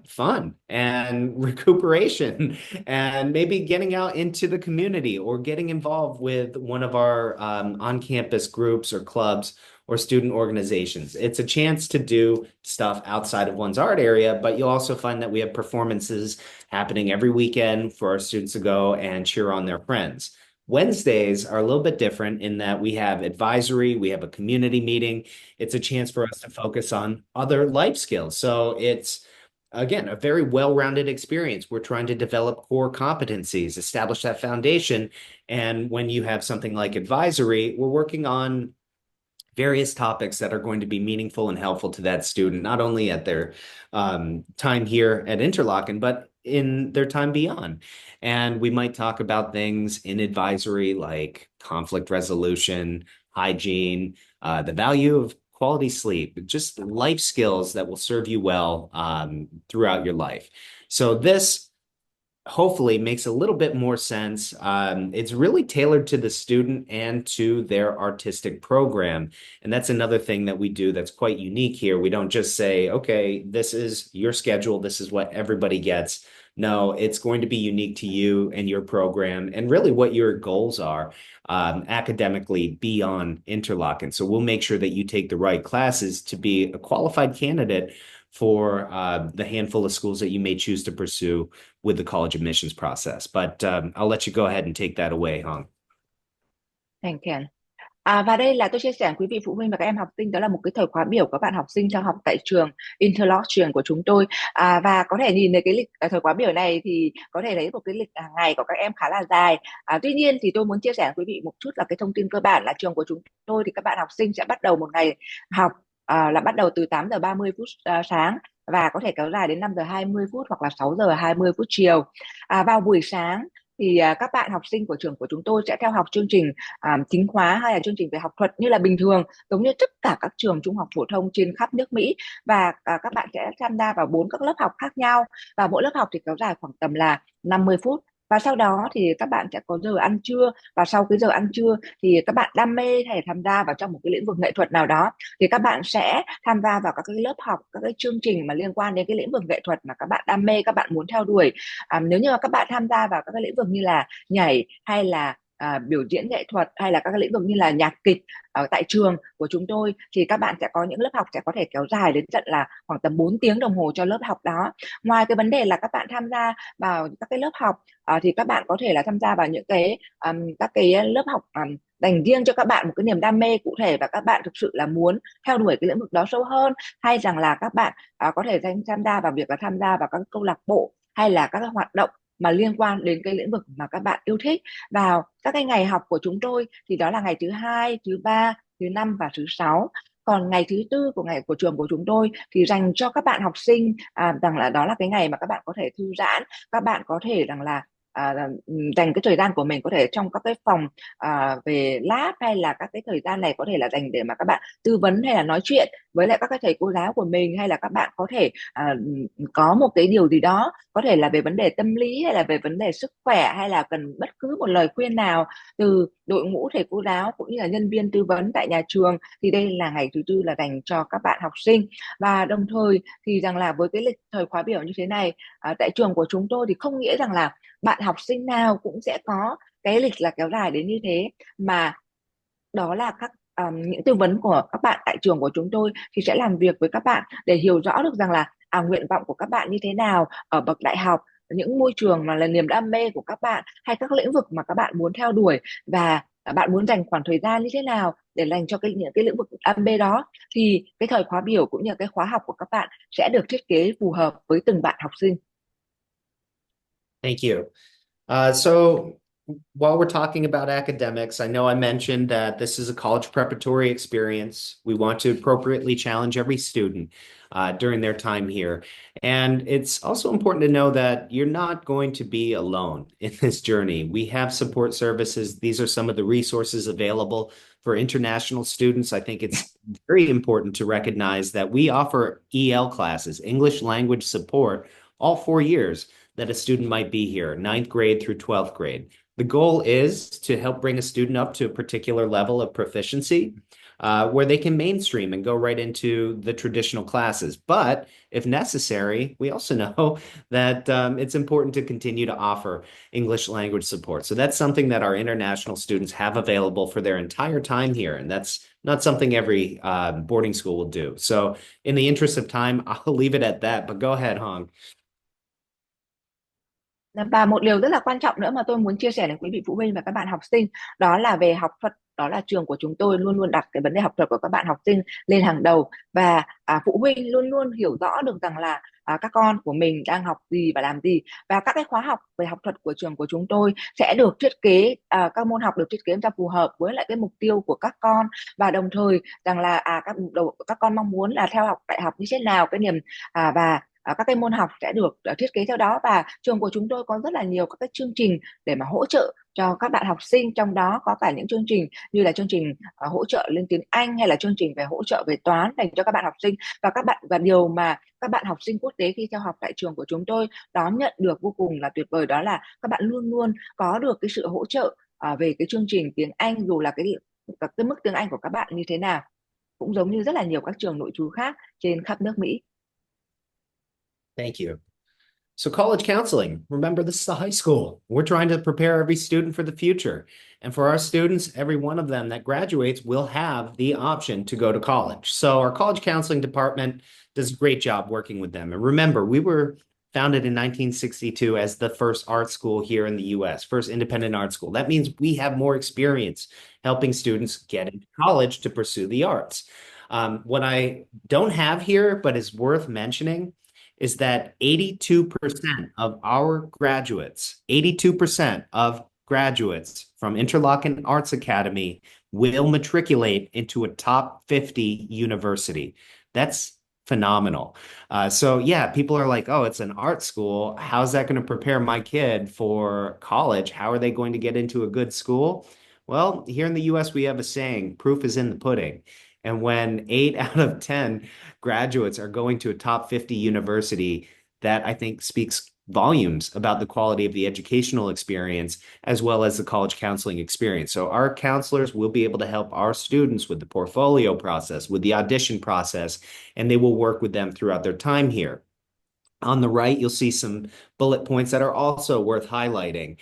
fun and recuperation and maybe getting out into the community or getting involved with one of our on-campus groups or clubs or student organizations. It's a chance to do stuff outside of one's art area, but you'll also find that we have performances happening every weekend for our students to go and cheer on their friends. Wednesdays are a little bit different in that we have advisory, we have a community meeting. It's a chance for us to focus on other life skills. So it's, again, a very well-rounded experience. We're trying to develop core competencies, establish that foundation. And when you have something like advisory, we're working on various topics that are going to be meaningful and helpful to that student, not only at their time here at Interlochen, but in their time beyond. And we might talk about things in advisory like conflict resolution, hygiene, the value of quality sleep, just life skills that will serve you well throughout your life. So this hopefully makes a little bit more sense. It's really tailored to the student and to their artistic program. And that's another thing that we do that's quite unique here. We don't just say, okay, this is your schedule, this is what everybody gets. No, it's going to be unique to you and your program and really what your goals are academically beyond Interlochen. So we'll make sure that you take the right classes to be a qualified candidate for the handful of schools that you may choose to pursue with the college admissions process. But I'll let you go ahead and take that away, Hong. Thank you. Và đây là tôi chia sẻ với quý vị phụ huynh và các em học sinh, đó là một cái thời khóa biểu của các bạn học sinh theo học tại trường Interlochen của chúng tôi. Và có thể nhìn thấy cái lịch thời khóa biểu này thì có thể thấy một cái lịch hàng ngày của các em khá là dài. Tuy nhiên thì tôi muốn chia sẻ với quý vị một chút là cái thông tin cơ bản là trường của chúng tôi thì các bạn học sinh sẽ bắt đầu một ngày học là bắt đầu từ 8 giờ 30 phút sáng và có thể kéo dài đến 5 giờ 20 phút hoặc là 6 giờ 20 phút chiều. Vào buổi sáng thì các bạn học sinh của trường của chúng tôi sẽ theo học chương trình chính khóa hay là chương trình về học thuật như là bình thường, giống như tất cả các trường trung học phổ thông trên khắp nước Mỹ. Và các bạn sẽ tham gia vào 4 các lớp học khác nhau và mỗi lớp học thì kéo dài khoảng tầm là 50 phút. Và sau đó thì các bạn sẽ có giờ ăn trưa, và sau cái giờ ăn trưa thì các bạn đam mê hay tham gia vào trong một cái lĩnh vực nghệ thuật nào đó thì các bạn sẽ tham gia vào các cái lớp học, các cái chương trình mà liên quan đến cái lĩnh vực nghệ thuật mà các bạn đam mê, các bạn muốn theo đuổi. Nếu như mà các bạn tham gia vào các cái lĩnh vực như là nhảy hay là biểu diễn nghệ thuật hay là các cái lĩnh vực như là nhạc kịch ở tại trường của chúng tôi thì các bạn sẽ có những lớp học sẽ có thể kéo dài đến tận là khoảng tầm 4 tiếng đồng hồ cho lớp học đó. Ngoài cái vấn đề là các bạn tham gia vào các cái lớp học thì các bạn có thể là tham gia vào những cái các cái lớp học dành riêng cho các bạn một cái niềm đam mê cụ thể và các bạn thực sự là muốn theo đuổi cái lĩnh vực đó sâu hơn, hay rằng là các bạn có thể tham gia vào việc là tham gia vào các câu lạc bộ hay là các hoạt động mà liên quan đến cái lĩnh vực mà các bạn yêu thích. Vào các cái ngày học của chúng tôi thì đó là ngày thứ hai, thứ ba, thứ năm và thứ sáu. Còn ngày thứ tư của trường của chúng tôi thì dành cho các bạn học sinh rằng là đó là cái ngày mà các bạn có thể thư giãn, các bạn có thể rằng là dành cái thời gian của mình có thể trong các cái phòng về lab, hay là các cái thời gian này có thể là dành để mà các bạn tư vấn hay là nói chuyện với lại các cái thầy cô giáo của mình, hay là các bạn có thể có một cái điều gì đó có thể là về vấn đề tâm lý hay là về vấn đề sức khỏe, hay là cần bất cứ một lời khuyên nào từ đội ngũ thầy cô giáo cũng như là nhân viên tư vấn tại nhà trường, thì đây là ngày thứ tư là dành cho các bạn học sinh. Và đồng thời thì rằng là với cái lịch thời khóa biểu như thế này tại trường của chúng tôi thì không nghĩa rằng là bạn học sinh nào cũng sẽ có cái lịch là kéo dài đến như thế, mà đó là các những tư vấn của các bạn tại trường của chúng tôi thì sẽ làm việc với các bạn để hiểu rõ được rằng là nguyện vọng của các bạn như thế nào ở bậc đại học, những môi trường mà là niềm đam mê của các bạn hay các lĩnh vực mà các bạn muốn theo đuổi, và bạn muốn dành khoảng thời gian như thế nào để dành cho những cái lĩnh vực đam mê đó, thì cái thời khóa biểu cũng như cái khóa học của các bạn sẽ được thiết kế phù hợp với từng bạn học sinh. Thank you. So while we're talking about academics, I know I mentioned that this is a college preparatory experience. We want to appropriately challenge every student during their time here. And it's also important to know that you're not going to be alone in this journey. We have support services. These are some of the resources available for international students. I think it's very important to recognize that we offer EL classes, English language support, all 4 years that a student might be here, 9th grade through 12th grade. The goal is to help bring a student up to a particular level of proficiency where they can mainstream and go right into the traditional classes. But if necessary, we also know that it's important to continue to offer English language support. So that's something that our international students have available for their entire time here. And that's not something every boarding school will do. So in the interest of time, I'll leave it at that. But go ahead, Hong. Và một điều rất là quan trọng nữa mà tôi muốn chia sẻ đến quý vị phụ huynh và các bạn học sinh, đó là về học thuật. Đó là trường của chúng tôi luôn luôn đặt cái vấn đề học thuật của các bạn học sinh lên hàng đầu, và phụ huynh luôn luôn hiểu rõ được rằng là các con của mình đang học gì và làm gì. Và các cái khóa học về học thuật của trường của chúng tôi sẽ được thiết kế, các môn học được thiết kế cho phù hợp với lại cái mục tiêu của các con, và đồng thời rằng là các con mong muốn là theo học đại học như thế nào, cái niềm và các cái môn học sẽ được thiết kế theo đó. Và trường của chúng tôi có rất là nhiều các cái chương trình để mà hỗ trợ cho các bạn học sinh, trong đó có cả những chương trình như là chương trình hỗ trợ lên tiếng Anh, hay là chương trình về hỗ trợ về toán dành cho các bạn học sinh. Và điều mà các bạn học sinh quốc tế khi theo học tại trường của chúng tôi đón nhận được vô cùng là tuyệt vời, đó là các bạn luôn luôn có được cái sự hỗ trợ về cái chương trình tiếng Anh, dù là cái mức tiếng Anh của các bạn như thế nào, cũng giống như rất là nhiều các trường nội trú khác trên khắp nước Mỹ. Thank you. So college counseling, remember this is a high school. We're trying to prepare every student for the future. And for our students, every one of them that graduates will have the option to go to college. So our college counseling department does a great job working with them. And remember, we were founded in 1962 as the first art school here in the US, first independent art school. That means we have more experience helping students get into college to pursue the arts. What I don't have here, but is worth mentioning, is that 82% of our graduates, 82% of graduates from Interlochen Arts Academy will matriculate into a top 50 university. That's phenomenal. So yeah, people are like, oh, it's an art school. How's that going to prepare my kid for college? How are they going to get into a good school? Well, here in the US, we have a saying, proof is in the pudding. And when 8 out of 10 graduates are going to a top 50 university, that I think speaks volumes about the quality of the educational experience as well as the college counseling experience. So our counselors will be able to help our students with the portfolio process, with the audition process, and they will work with them throughout their time here. On the right, you'll see some bullet points that are also worth highlighting.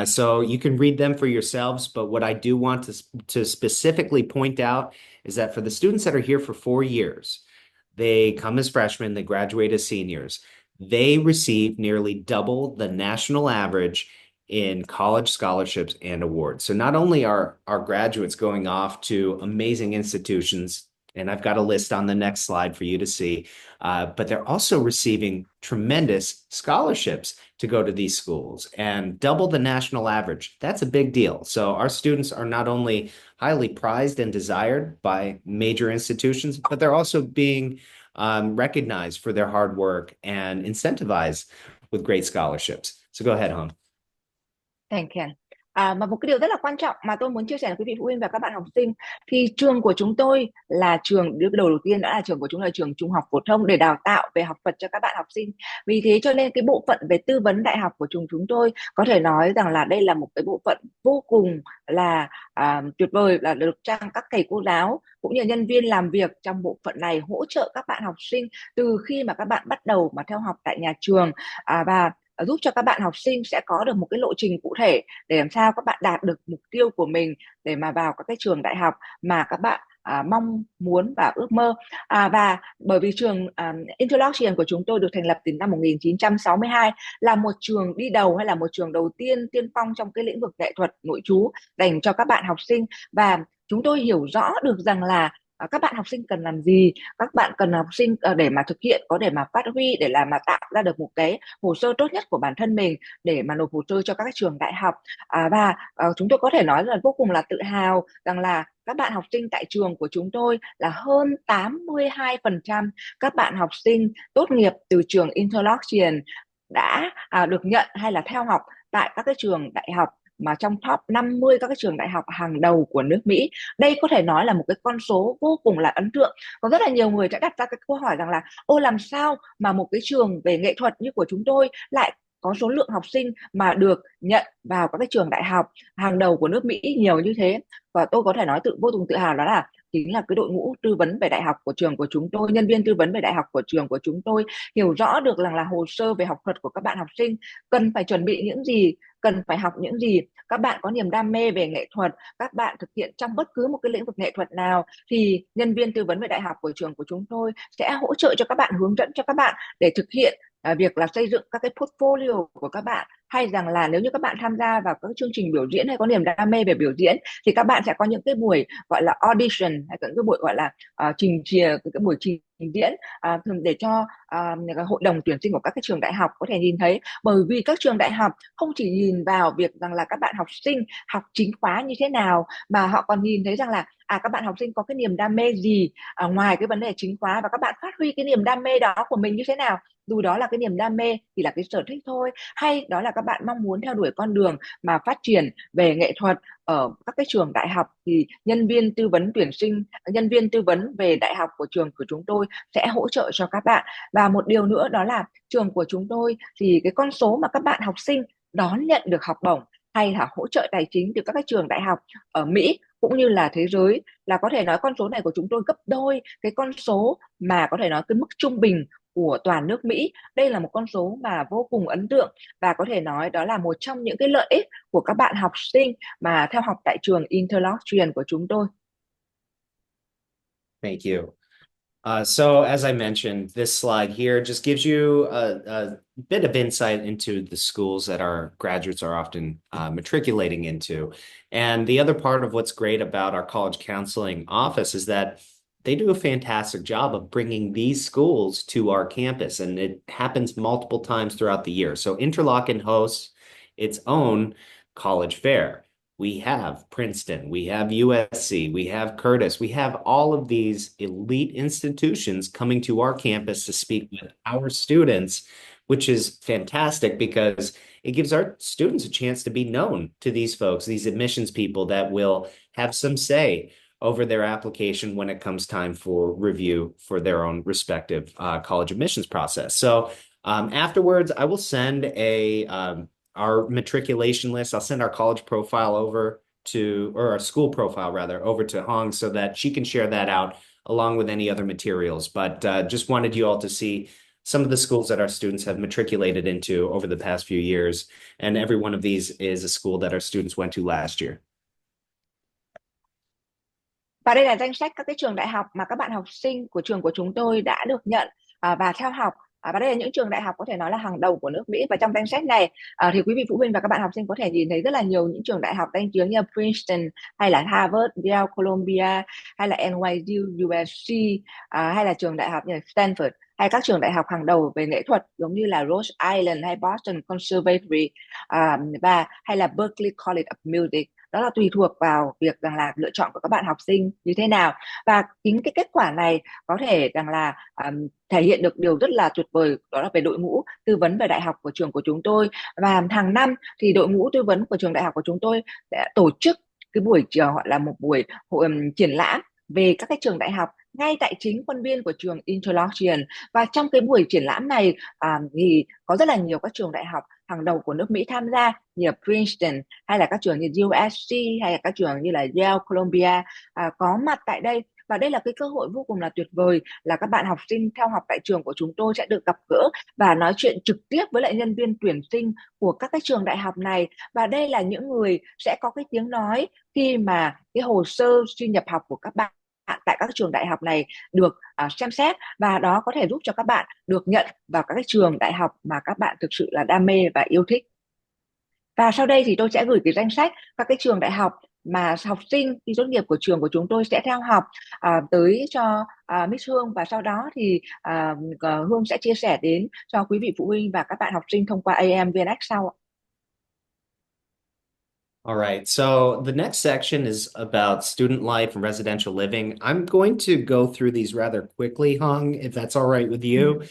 So you can read them for yourselves, but what I do want to specifically point out is that for the students that are here for 4 years, they come as freshmen, they graduate as seniors, they receive nearly double the national average in college scholarships and awards. So not only are our graduates going off to amazing institutions, and I've got a list on the next slide for you to see, but they're also receiving tremendous scholarships to go to these schools, and double the national average. That's a big deal. So our students are not only highly prized and desired by major institutions, but they're also being recognized for their hard work and incentivized with great scholarships. So go ahead, Hong. Thank you. Mà một cái điều rất là quan trọng mà tôi muốn chia sẻ với quý vị phụ huynh và các bạn học sinh, thì trường của chúng tôi là trường đầu tiên đã là trường của chúng là trường trung học phổ thông để đào tạo về học thuật cho các bạn học sinh. Vì thế cho nên cái bộ phận về tư vấn đại học của trường chúng tôi có thể nói rằng là đây là một cái bộ phận vô cùng là tuyệt vời, là được các thầy cô giáo cũng như nhân viên làm việc trong bộ phận này hỗ trợ các bạn học sinh từ khi mà các bạn bắt đầu mà theo học tại nhà trường, và giúp cho các bạn học sinh sẽ có được một cái lộ trình cụ thể để làm sao các bạn đạt được mục tiêu của mình để mà vào các cái trường đại học mà các bạn mong muốn và ước mơ. Và bởi vì trường Interlochen của chúng tôi được thành lập từ năm 1962, là một trường đi đầu hay là một trường đầu tiên tiên phong trong cái lĩnh vực nghệ thuật nội trú dành cho các bạn học sinh, và chúng tôi hiểu rõ được rằng là các bạn học sinh cần làm gì, các bạn cần học sinh để mà thực hiện, có để mà phát huy, để làm mà tạo ra được một cái hồ sơ tốt nhất của bản thân mình để mà nộp hồ sơ cho các trường đại học. Và chúng tôi có thể nói là vô cùng là tự hào rằng là các bạn học sinh tại trường của chúng tôi là hơn 82% các bạn học sinh tốt nghiệp từ trường Interlochen đã được nhận hay là theo học tại các cái trường đại học mà trong top 50 các cái trường đại học hàng đầu của nước Mỹ. Đây có thể nói là một cái con số vô cùng là ấn tượng. Có rất là nhiều người đã đặt ra cái câu hỏi rằng là ô, làm sao mà một cái trường về nghệ thuật như của chúng tôi lại có số lượng học sinh mà được nhận vào các cái trường đại học hàng đầu của nước Mỹ nhiều như thế. Và tôi có thể nói vô cùng tự hào, đó là chính là cái đội ngũ tư vấn về đại học của trường của chúng tôi, nhân viên tư vấn về đại học của trường của chúng tôi hiểu rõ được rằng là hồ sơ về học thuật của các bạn học sinh cần phải chuẩn bị những gì, cần phải học những gì. Các bạn có niềm đam mê về nghệ thuật, các bạn thực hiện trong bất cứ một cái lĩnh vực nghệ thuật nào, thì nhân viên tư vấn về đại học của trường của chúng tôi sẽ hỗ trợ cho các bạn, hướng dẫn cho các bạn để thực hiện việc là xây dựng các cái portfolio của các bạn hay rằng là nếu như các bạn tham gia vào các chương trình biểu diễn hay có niềm đam mê về biểu diễn thì các bạn sẽ có những cái buổi gọi là audition hay những cái buổi gọi là trình chìa cái buổi trình diễn thường để cho cái hội đồng tuyển sinh của các cái trường đại học có thể nhìn thấy, bởi vì các trường đại học không chỉ nhìn vào việc rằng là các bạn học sinh học chính khóa như thế nào, mà họ còn nhìn thấy rằng là các bạn học sinh có cái niềm đam mê gì ngoài cái vấn đề chính khóa, và các bạn phát huy cái niềm đam mê đó của mình như thế nào, dù đó là cái niềm đam mê thì là cái sở thích thôi, hay đó là các bạn mong muốn theo đuổi con đường mà phát triển về nghệ thuật ở các cái trường đại học, thì nhân viên tư vấn tuyển sinh, nhân viên tư vấn về đại học của trường của chúng tôi sẽ hỗ trợ cho các bạn. Và một điều nữa đó là trường của chúng tôi thì cái con số mà các bạn học sinh đón nhận được học bổng hay là hỗ trợ tài chính từ các cái trường đại học ở Mỹ cũng như là thế giới, là có thể nói con số này của chúng tôi gấp đôi cái con số mà có thể nói cái mức trung bình của toàn nước Mỹ. Đây là một con số mà vô cùng ấn tượng, và có thể nói đó là một trong những cái lợi ích của các bạn học sinh mà theo học tại trường Interlochen của chúng tôi. Thank you. So as I mentioned, this slide here just gives you a bit of insight into the schools that our graduates are often matriculating into. And the other part of what's great about our college counseling office is that they do a fantastic job of bringing these schools to our campus, and it happens multiple times throughout the year. So Interlochen hosts its own college fair. We have Princeton, we have USC, we have Curtis, we have all of these elite institutions coming to our campus to speak with our students, which is fantastic because it gives our students a chance to be known to these folks, these admissions people that will have some say over their application when it comes time for review for their own respective college admissions process. So afterwards, I will send our matriculation list. I'll send our college profile over to, or our school profile rather, over to Hong so that she can share that out along with any other materials. But just wanted you all to see some of the schools that our students have matriculated into over the past few years. And every one of these is a school that our students went to last year. Và đây là danh sách các cái trường đại học mà các bạn học sinh của trường của chúng tôi đã được nhận và theo học. Và đây là những trường đại học có thể nói là hàng đầu của nước Mỹ. Và trong danh sách này thì quý vị phụ huynh và các bạn học sinh có thể nhìn thấy rất là nhiều những trường đại học danh tiếng như Princeton hay là Harvard, Yale, Columbia hay là NYU, USC hay là trường đại học như là Stanford, hay các trường đại học hàng đầu về nghệ thuật giống như là Rhode Island hay Boston Conservatory và hay là Berklee College of Music. Đó là tùy thuộc vào việc rằng là lựa chọn của các bạn học sinh như thế nào, và chính cái kết quả này có thể rằng là thể hiện được điều rất là tuyệt vời, đó là về đội ngũ tư vấn về đại học của trường của chúng tôi. Và hàng năm thì đội ngũ tư vấn của trường đại học của chúng tôi sẽ tổ chức cái buổi gọi là một buổi triển lãm về các cái trường đại học ngay tại chính khuôn viên của trường Interlochen. Và trong cái buổi triển lãm này thì có rất là nhiều các trường đại học hàng đầu của nước Mỹ tham gia, như là Princeton hay là các trường như USC hay là các trường như là Yale, Columbia có mặt tại đây. Và đây là cái cơ hội vô cùng là tuyệt vời, là các bạn học sinh theo học tại trường của chúng tôi sẽ được gặp gỡ và nói chuyện trực tiếp với lại nhân viên tuyển sinh của các cái trường đại học này. Và đây là những người sẽ có cái tiếng nói khi mà cái hồ sơ xin nhập học của các bạn tại các trường đại học này được xem xét, và đó có thể giúp cho các bạn được nhận vào các cái trường đại học mà các bạn thực sự là đam mê và yêu thích. Và sau đây thì tôi sẽ gửi cái danh sách các cái trường đại học mà học sinh khi tốt nghiệp của trường của chúng tôi sẽ theo học tới cho Miss Hương, và sau đó thì Hương sẽ chia sẻ đến cho quý vị phụ huynh và các bạn học sinh thông qua AMVNX sau. All right, so the next section is about student life and residential living. I'm going to go through these rather quickly, Hong, if that's all right with you.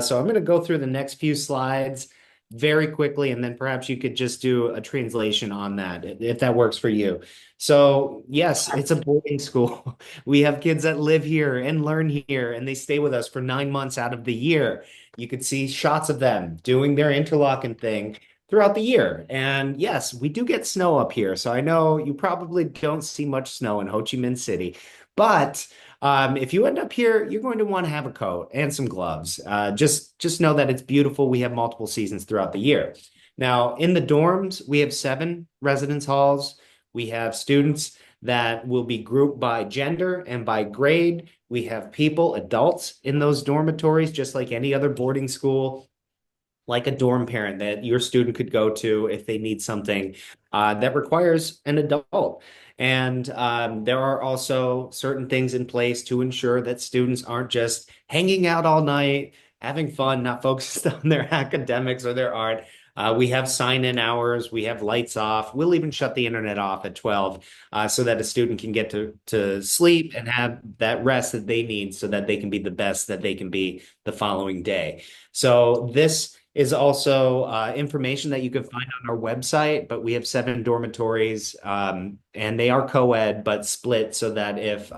So I'm going to go through the next few slides very quickly, and then perhaps you could just do a translation on that, if that works for you. So yes, it's a boarding school. We have kids that live here and learn here, and they stay with us for 9 months out of the year. You could see shots of them doing their Interlochen thing throughout the year. And yes, we do get snow up here. So I know you probably don't see much snow in Ho Chi Minh City, but if you end up here, you're going to want to have a coat and some gloves. Just know that it's beautiful. We have multiple seasons throughout the year. Now, in the dorms, we have 7 residence halls. We have students that will be grouped by gender and by grade. We have people, adults in those dormitories, just like any other boarding school. like a dorm parent that your student could go to if they need something that requires an adult. And there are also certain things in place to ensure that students aren't just hanging out all night, having fun, not focused on their academics or their art. We have sign-in hours, we have lights off. We'll even shut the internet off at 12 so that a student can get to sleep and have that rest that they need so that they can be the best that they can be the following day. So this is also information that you can find on our website, but we have 7 dormitories and they are co-ed, but split so that if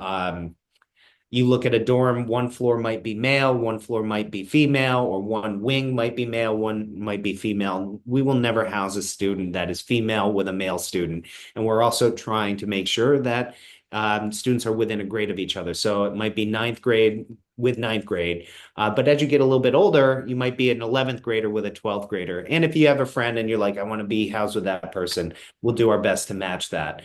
you look at a dorm, one floor might be male, one floor might be female, or one wing might be male, one might be female. We will never house a student that is female with a male student. And we're also trying to make sure that students are within a grade of each other. So it might be 9th grade with 9th grade. But as you get a little bit older, you might be an 11th grader with a 12th grader. And if you have a friend and you're like, I want to be housed with that person, we'll do our best to match that.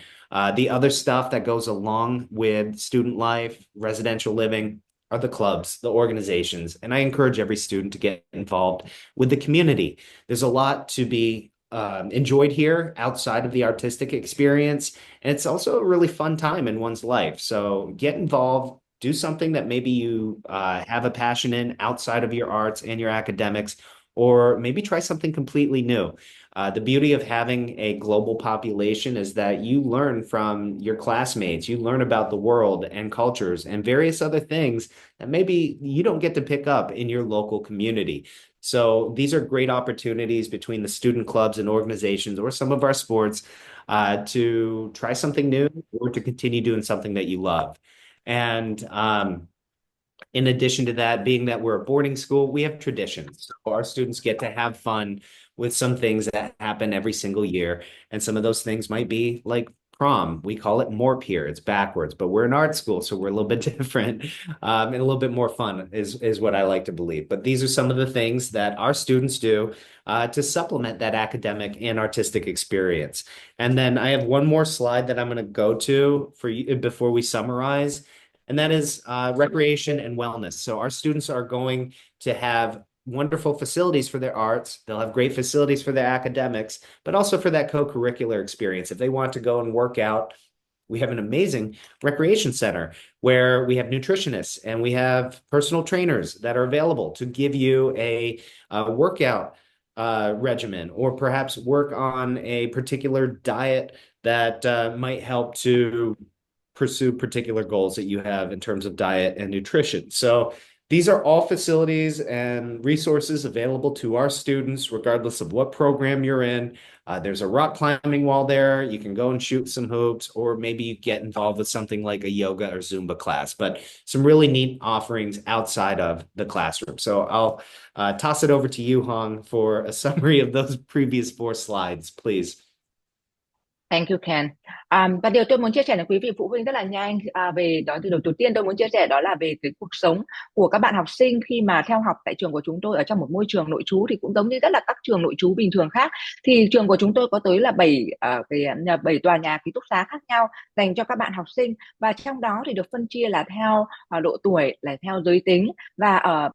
The other stuff that goes along with student life, residential living, are the clubs, the organizations. And I encourage every student to get involved with the community. There's a lot to be enjoyed here outside of the artistic experience. And it's also a really fun time in one's life. So get involved, do something that maybe you have a passion in outside of your arts and your academics, or maybe try something completely new. The beauty of having a global population is that you learn from your classmates, you learn about the world and cultures and various other things that maybe you don't get to pick up in your local community. So these are great opportunities between the student clubs and organizations or some of our sports to try something new or to continue doing something that you love. And in addition to that, being that we're a boarding school, we have traditions. So our students get to have fun with some things that happen every single year. And some of those things might be like prom. We call it morp here. It's backwards, but we're an art school, so we're a little bit different and a little bit more fun is what I like to believe. But these are some of the things that our students do to supplement that academic and artistic experience. And then I have one more slide that I'm going to go to for you before we summarize. And that is recreation and wellness. So our students are going to have wonderful facilities for their arts. They'll have great facilities for their academics, but also for that co-curricular experience. If they want to go and work out, we have an amazing recreation center where we have nutritionists and we have personal trainers that are available to give you a workout regimen, or perhaps work on a particular diet that might help to pursue particular goals that you have in terms of diet and nutrition. So these are all facilities and resources available to our students, regardless of what program you're in. There's a rock climbing wall there. You can go and shoot some hoops, or maybe you get involved with something like a yoga or Zumba class, but some really neat offerings outside of the classroom. So I'll toss it over to you, Hong, for a summary of those previous 4 slides, please. Thank you, Ken. Và điều tôi muốn chia sẻ với quý vị phụ huynh rất là nhanh về đó. Từ đầu tiên tôi muốn chia sẻ đó là về cái cuộc sống của các bạn học sinh khi mà theo học tại trường của chúng tôi ở trong một môi trường nội trú, thì cũng giống như rất là các trường nội trú bình thường khác. Thì trường của chúng tôi có tới là 7 tòa nhà ký túc xá khác nhau dành cho các bạn học sinh, và trong đó thì được phân chia là theo độ tuổi, là theo giới tính, và ở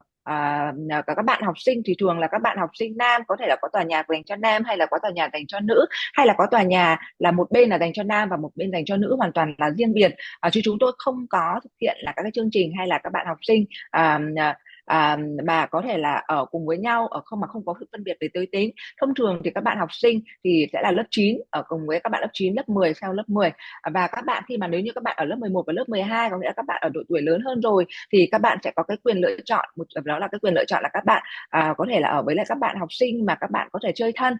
các bạn học sinh thì thường là các bạn học sinh nam có thể là có tòa nhà dành cho nam, hay là có tòa nhà dành cho nữ, hay là có tòa nhà là một bên là dành cho nam và một bên dành cho nữ, hoàn toàn là riêng biệt. Chứ chúng tôi không có thực hiện là các cái chương trình hay là các bạn học sinh mà có thể là ở cùng với nhau, ở không có sự phân biệt về giới tính. Thông thường thì các bạn học sinh thì sẽ là lớp 9 ở cùng với các bạn lớp 9, lớp 10 theo lớp 10. Và các bạn khi mà nếu như các bạn ở lớp 11 và lớp 12, có nghĩa là các bạn ở độ tuổi lớn hơn rồi, thì các bạn sẽ có cái quyền lựa chọn, đó là cái quyền lựa chọn là các bạn có thể là ở với lại các bạn học sinh mà các bạn có thể chơi thân.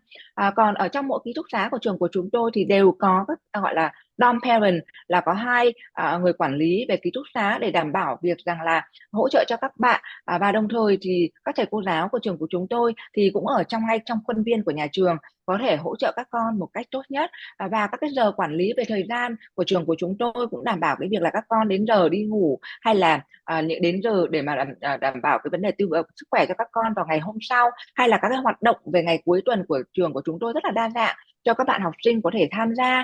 Còn ở trong mỗi ký túc xá của trường của chúng tôi thì đều có các gọi là dorm parent, là có 2 người quản lý về ký túc xá để đảm bảo việc rằng là hỗ trợ cho các bạn, và đồng thời thì các thầy cô giáo của trường của chúng tôi thì cũng ở ngay trong khuôn viên của nhà trường, có thể hỗ trợ các con một cách tốt nhất. Và các cái giờ quản lý về thời gian của trường của chúng tôi cũng đảm bảo cái việc là các con đến giờ đi ngủ, hay là đến giờ để mà đảm bảo cái vấn đề sức khỏe cho các con vào ngày hôm sau, hay là các cái hoạt động về ngày cuối tuần của trường của chúng tôi rất là đa dạng. cho các bạn học sinh có thể tham gia.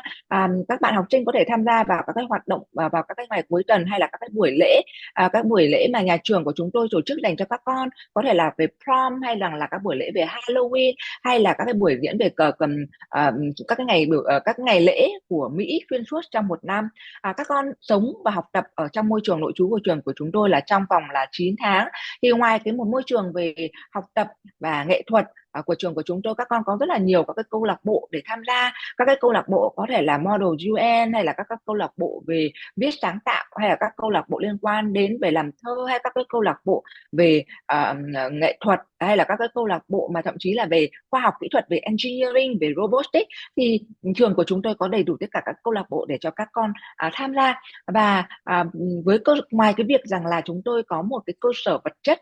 Các bạn học sinh có thể tham gia vào các cái hoạt động vào các cái ngày cuối tuần, hay là các cái buổi lễ, các buổi lễ mà nhà trường của chúng tôi tổ chức dành cho các con, có thể là về prom, hay là các buổi lễ về Halloween, hay là các cái buổi diễn về các cái ngày các ngày lễ của Mỹ xuyên suốt trong một năm. Các con sống và học tập ở trong môi trường nội trú của trường của chúng tôi là trong vòng là 9 tháng. Thì ngoài cái một môi trường về học tập và nghệ thuật của trường của chúng tôi, các con có rất là nhiều các cái câu lạc bộ để tham gia. Các cái câu lạc bộ có thể là Model UN, hay là các câu lạc bộ về viết sáng tạo, hay là các câu lạc bộ liên quan đến về làm thơ, hay các cái câu lạc bộ về nghệ thuật, hay là các cái câu lạc bộ mà thậm chí là về khoa học kỹ thuật, về engineering, về robotics. Thì trường của chúng tôi có đầy đủ tất cả các câu lạc bộ để cho các con tham gia. Và ngoài cái việc rằng là chúng tôi có một cái cơ sở vật chất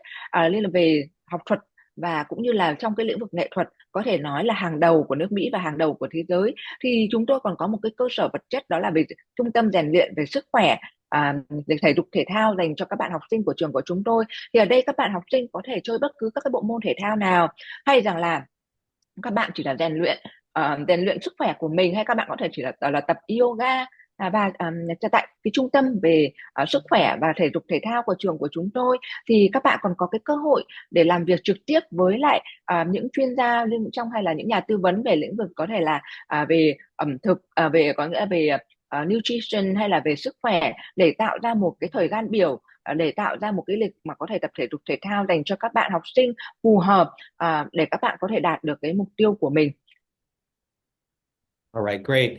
liên là về học thuật, và cũng như là trong cái lĩnh vực nghệ thuật có thể nói là hàng đầu của nước Mỹ và hàng đầu của thế giới, thì chúng tôi còn có một cái cơ sở vật chất, đó là về trung tâm rèn luyện về sức khỏe, về thể dục thể thao dành cho các bạn học sinh của trường của chúng tôi. Thì ở đây các bạn học sinh có thể chơi bất cứ các cái bộ môn thể thao nào, hay rằng là các bạn chỉ là rèn luyện sức khỏe của mình, hay các bạn có thể chỉ là tập yoga. Và tại cái trung tâm về sức khỏe và thể dục thể thao của trường của chúng tôi, thì các bạn còn có cái cơ hội để làm việc trực tiếp với lại những chuyên gia trong, hay là những nhà tư vấn về lĩnh vực có thể là về ẩm thực, về có nghĩa là về nutrition, hay là về sức khỏe, để tạo ra một cái thời gian biểu, để tạo ra một cái lịch mà có thể tập thể dục thể thao dành cho các bạn học sinh phù hợp, để các bạn có thể đạt được cái mục tiêu của mình. All right, great.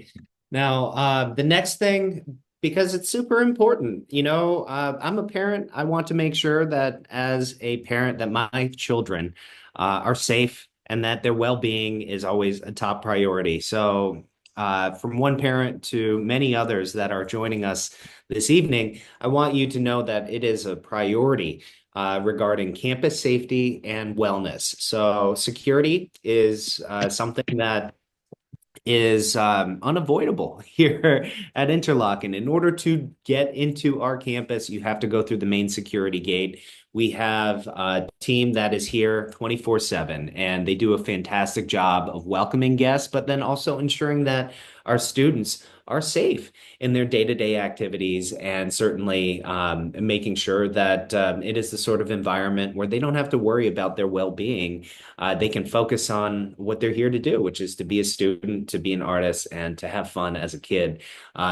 Now, the next thing, because it's super important, I'm a parent. I want to make sure that as a parent that my children are safe and that their well-being is always a top priority. So from one parent to many others that are joining us this evening, I want you to know that it is a priority regarding campus safety and wellness. So security is something that is unavoidable here at Interlochen. In order to get into our campus, you have to go through the main security gate. We have a team that is here 24/7, and they do a fantastic job of welcoming guests, but then also ensuring that our students are safe in their day-to-day activities, and certainly making sure that it is the sort of environment where they don't have to worry about their well-being. They can focus on what they're here to do, which is to be a student, to be an artist, and to have fun as a kid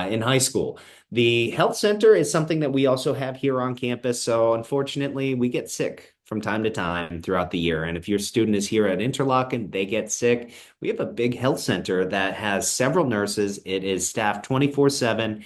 in high school. The health center is something that we also have here on campus. So unfortunately, we get sick from time to time throughout the year. And if your student is here at Interlochen, they get sick. We have a big health center that has several nurses. It is staffed 24/7.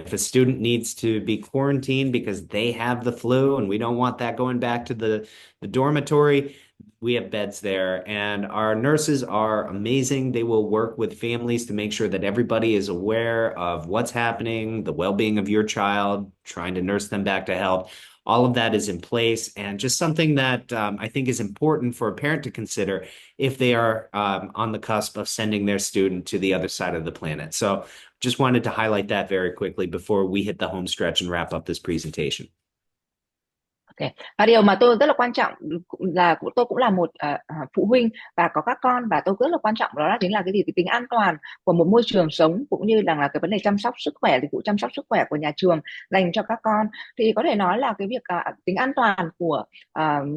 If a student needs to be quarantined because they have the flu and we don't want that going back to the dormitory, we have beds there, and our nurses are amazing. They will work with families to make sure that everybody is aware of what's happening, the well-being of your child, trying to nurse them back to health. All of that is in place, and just something that I think is important for a parent to consider if they are on the cusp of sending their student to the other side of the planet. So just wanted to highlight that very quickly before we hit the home stretch and wrap up this presentation. Okay. Và điều mà tôi rất là quan trọng là tôi cũng là một phụ huynh và có các con, và tôi rất là quan trọng đó là chính là cái gì, cái tính an toàn của một môi trường sống, cũng như là cái vấn đề chăm sóc sức khỏe, dịch vụ chăm sóc sức khỏe của nhà trường dành cho các con. Thì có thể nói là cái việc tính an toàn của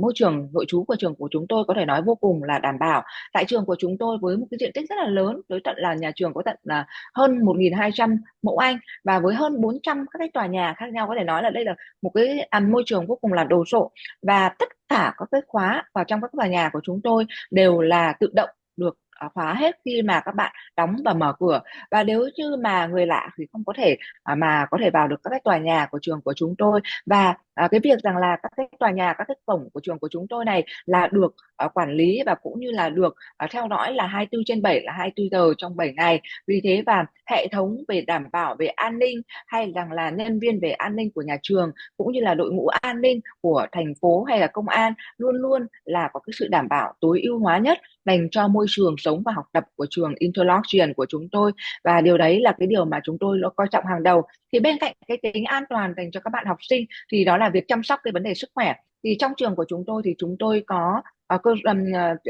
môi trường nội trú của trường của chúng tôi có thể nói vô cùng là đảm bảo. Tại trường của chúng tôi với một cái diện tích rất là lớn, tới tận là nhà trường có tận là hơn 1.200 mẫu Anh, và với hơn 400 các cái tòa nhà khác nhau, có thể nói là đây là một cái môi trường vô cùng là đồ sộ. Và tất cả các cái khóa vào trong các tòa nhà của chúng tôi đều là tự động được khóa hết khi mà các bạn đóng và mở cửa. Và nếu như mà người lạ thì không có thể mà có thể vào được các cái tòa nhà của trường của chúng tôi. Và cái việc rằng là các cái tòa nhà, các cái cổng của trường của chúng tôi này là được quản lý và cũng như là được theo dõi là 24/7, là 24 giờ trong 7 ngày. Vì thế và hệ thống về đảm bảo về an ninh, hay rằng là nhân viên về an ninh của nhà trường, cũng như là đội ngũ an ninh của thành phố hay là công an, luôn luôn là có cái sự đảm bảo tối ưu hóa nhất dành cho môi trường sống và học tập của trường Interlochen của chúng tôi. Và điều đấy là cái điều mà chúng tôi nó coi trọng hàng đầu. Thì bên cạnh cái tính an toàn dành cho các bạn học sinh, thì đó là việc chăm sóc cái vấn đề sức khỏe. Thì trong trường của chúng tôi thì chúng tôi có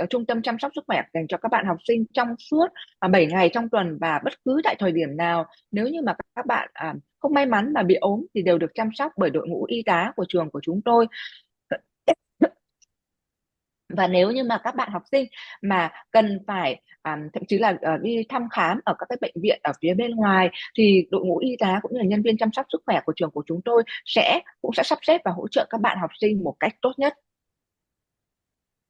trung tâm chăm sóc sức khỏe dành cho các bạn học sinh trong suốt 7 ngày trong tuần, và bất cứ tại thời điểm nào nếu như mà các bạn không may mắn mà bị ốm thì đều được chăm sóc bởi đội ngũ y tá của trường của chúng tôi. Và nếu như mà các bạn học sinh mà cần phải thậm chí là đi thăm khám ở các cái bệnh viện ở phía bên ngoài, thì đội ngũ y tá cũng như là nhân viên chăm sóc sức khỏe của trường của chúng tôi cũng sẽ sắp xếp và hỗ trợ các bạn học sinh một cách tốt nhất.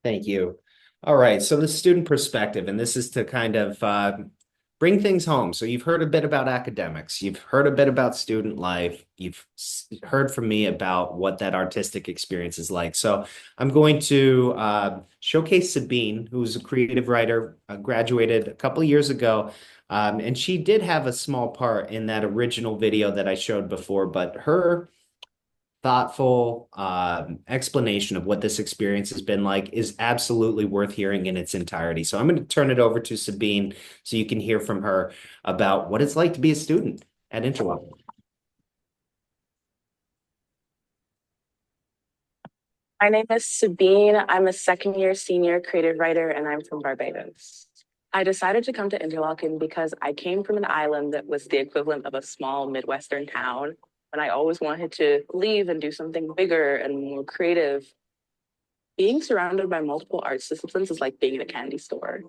Thank you. All right, so the student perspective, and this is to kind of bring things home. So you've heard a bit about academics, you've heard a bit about student life, you've heard from me about what that artistic experience is like. So I'm going to showcase Sabine, who's a creative writer, graduated a couple of years ago. And she did have a small part in that original video that I showed before, but her thoughtful explanation of what this experience has been like is absolutely worth hearing in its entirety. So I'm going to turn it over to Sabine so you can hear from her about what it's like to be a student at Interlochen. My name is Sabine. I'm a second-year senior creative writer, and I'm from Barbados. I decided to come to Interlochen because I came from an island that was the equivalent of a small Midwestern town, and I always wanted to leave and do something bigger and more creative. Being surrounded by multiple arts disciplines is like being in a candy store.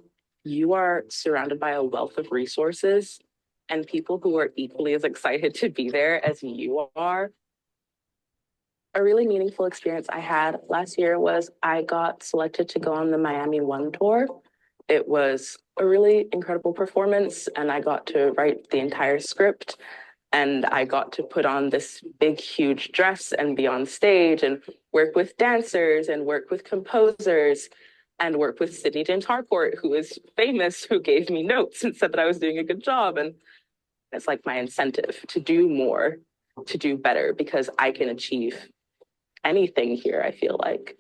You are surrounded by a wealth of resources and people who are equally as excited to be there as you are. A really meaningful experience I had last year was I got selected to go on the Miami One tour. It was a really incredible performance, and I got to write the entire script. And I got to put on this big, huge dress and be on stage and work with dancers and work with composers and work with Sydney James Harcourt, who is famous, who gave me notes and said that I was doing a good job. And it's like my incentive to do more, to do better, because I can achieve anything here, I feel like.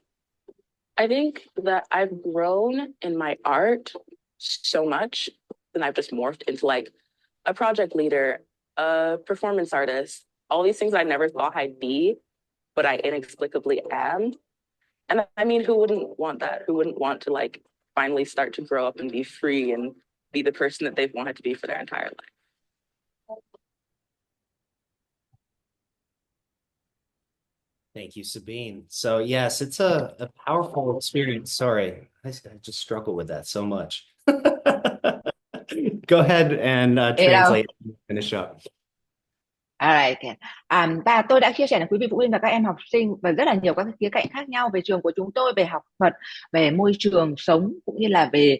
I think that I've grown in my art so much, and I've just morphed into like a project leader, a performance artist, all these things I never thought I'd be, but I inexplicably am. And I mean, who wouldn't want that? Who wouldn't want to like finally start to grow up and be free and be the person that they've wanted to be for their entire life? Thank you, Sabine. So yes, it's a powerful experience. Sorry, I just struggle with that so much. Go ahead and translate and finish up. Alright. Và tôi đã chia sẻ với quý vị phụ huynh và các em học sinh về rất là nhiều các khía cạnh khác nhau về trường của chúng tôi, về học thuật, về môi trường sống, cũng như là về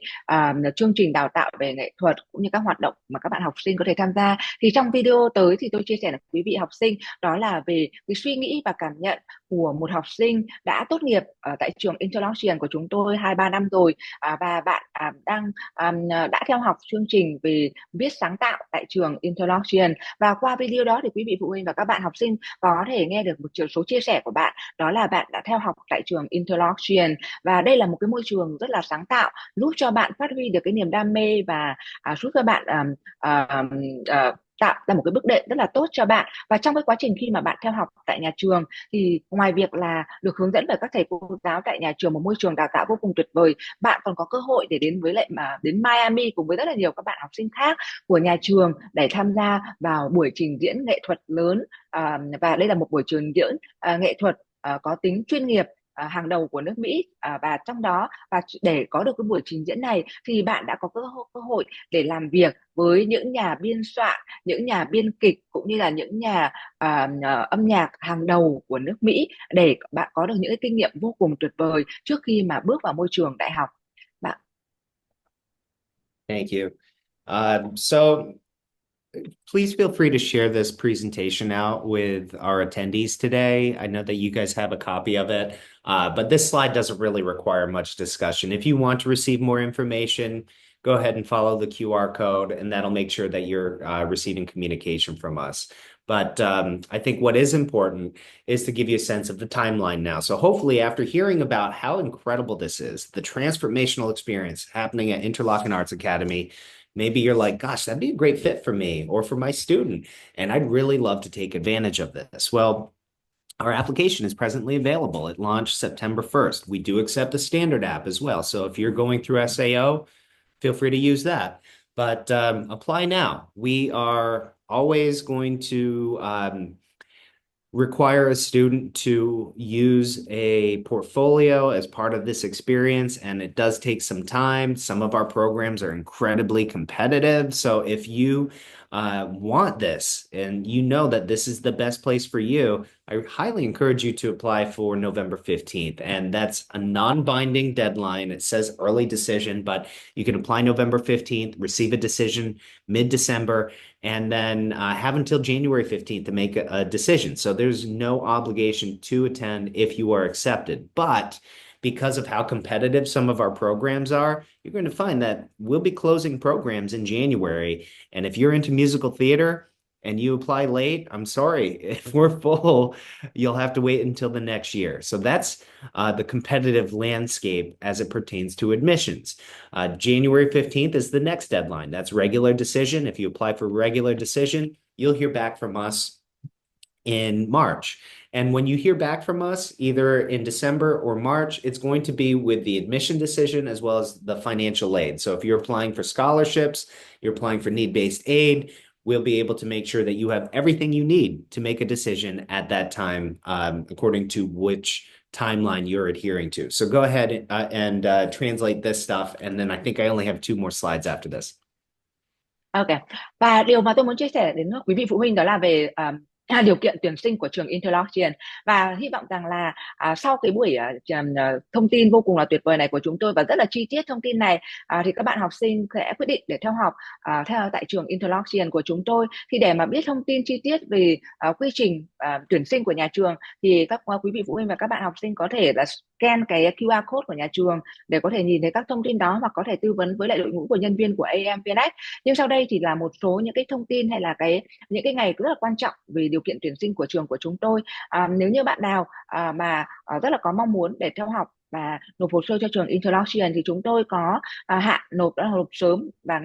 chương trình đào tạo về nghệ thuật, cũng như các hoạt động mà các bạn học sinh có thể tham gia. Thì trong video tới thì tôi chia sẻ với quý vị học sinh đó là về cái suy nghĩ và cảm nhận của một học sinh đã tốt nghiệp ở tại trường Interlochen của chúng tôi 2-3 năm rồi, và bạn đã theo học chương trình về viết sáng tạo tại trường Interlochen. Và qua video đó thì quý vị phụ huynh và các bạn học sinh có thể nghe được một số chia sẻ của bạn, đó là bạn đã theo học tại trường Interlochen, và đây là một cái môi trường rất là sáng tạo, giúp cho bạn phát huy được cái niềm đam mê và giúp cho bạn tạo ra một cái bước đệm rất là tốt cho bạn. Và trong cái quá trình khi mà bạn theo học tại nhà trường thì ngoài việc là được hướng dẫn bởi các thầy cô giáo tại nhà trường, một môi trường đào tạo vô cùng tuyệt vời, bạn còn có cơ hội để đến Miami cùng với rất là nhiều các bạn học sinh khác của nhà trường để tham gia vào buổi trình diễn nghệ thuật lớn, và đây là một buổi trình diễn nghệ thuật có tính chuyên nghiệp hàng đầu của nước Mỹ, và trong đó, và để có được cái buổi trình diễn này thì bạn đã có cơ hội để làm việc với những nhà biên soạn, những nhà biên kịch, cũng như là những nhà âm nhạc hàng đầu của nước Mỹ, để bạn có được những cái kinh nghiệm vô cùng tuyệt vời trước khi mà bước vào môi trường đại học. Bạn. Thank you. So please feel free to share this presentation out with our attendees today. I know that you guys have a copy of it, but this slide doesn't really require much discussion. If you want to receive more information, go ahead and follow the QR code, and that'll make sure that you're receiving communication from us. But I think what is important is to give you a sense of the timeline now. So hopefully after hearing about how incredible this is, the transformational experience happening at Interlochen Arts Academy, maybe you're like, gosh, that'd be a great fit for me or for my student, and I'd really love to take advantage of this. Well, Our application is presently available. It launched September 1st. We do accept a standard app as well. So if you're going through SAO, feel free to use that. But apply now. We are always going to require a student to use a portfolio as part of this experience, and it does take some time. Some of our programs are incredibly competitive. So if you want this and you know that this is the best place for you, I highly encourage you to apply for November 15th. And that's a non-binding deadline. It says early decision, but you can apply November 15th, receive a decision mid-December, and then have until January 15th to make a decision. So there's no obligation to attend if you are accepted. But because of how competitive some of our programs are, you're going to find that we'll be closing programs in January. And if you're into musical theater and you apply late, I'm sorry, if we're full, you'll have to wait until the next year. So that's the competitive landscape as it pertains to admissions. January 15th is the next deadline. That's regular decision. If you apply for regular decision, you'll hear back from us in March. And when you hear back from us, either in December or March, it's going to be with the admission decision as well as the financial aid. So if you're applying for scholarships, you're applying for need-based aid, we'll be able to make sure that you have everything you need to make a decision at that time, according to which timeline you're adhering to. So go ahead and translate this stuff. And then I think I only have 2 more slides after this. Ok, và điều mà tôi muốn chia sẻ đến quý vị phụ huynh đó là về điều kiện tuyển sinh của trường Interlochen, và hy vọng rằng là sau cái buổi thông tin vô cùng là tuyệt vời này của chúng tôi và rất là chi tiết thông tin này, thì các bạn học sinh sẽ quyết định để theo học theo tại trường Interlochen của chúng tôi. Thì để mà biết thông tin chi tiết về quy trình tuyển sinh của nhà trường thì các quý vị phụ huynh và các bạn học sinh có thể là scan cái QR code của nhà trường để có thể nhìn thấy các thông tin đó hoặc có thể tư vấn với lại đội ngũ của nhân viên của AMVNX. Nhưng sau đây thì là một số những cái thông tin hay là những cái ngày rất là quan trọng về điều kiện tuyển sinh của trường của chúng tôi. Nếu như bạn nào mà rất là có mong muốn để theo học và nộp hồ sơ cho trường Interlochen thì chúng tôi có hạn nộp sớm, và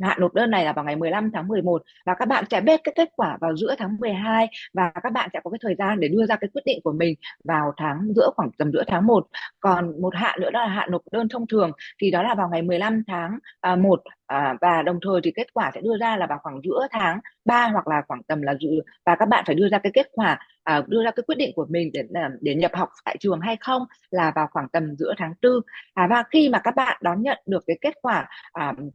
hạn nộp đơn này là vào ngày 15 tháng 11, và các bạn sẽ biết cái kết quả vào giữa tháng 12, và các bạn sẽ có cái thời gian để đưa ra cái quyết định của mình vào khoảng tầm giữa tháng 1. Còn một hạn nữa đó là hạn nộp đơn thông thường, thì đó là vào ngày 15 tháng 1, và đồng thời thì kết quả sẽ đưa ra là vào khoảng giữa tháng 3 hoặc là khoảng tầm là và các bạn phải đưa ra cái kết quả, đưa ra cái quyết định của mình để nhập học tại trường hay không là vào khoảng tầm giữa tháng 4. Và khi mà các bạn đón nhận được cái kết quả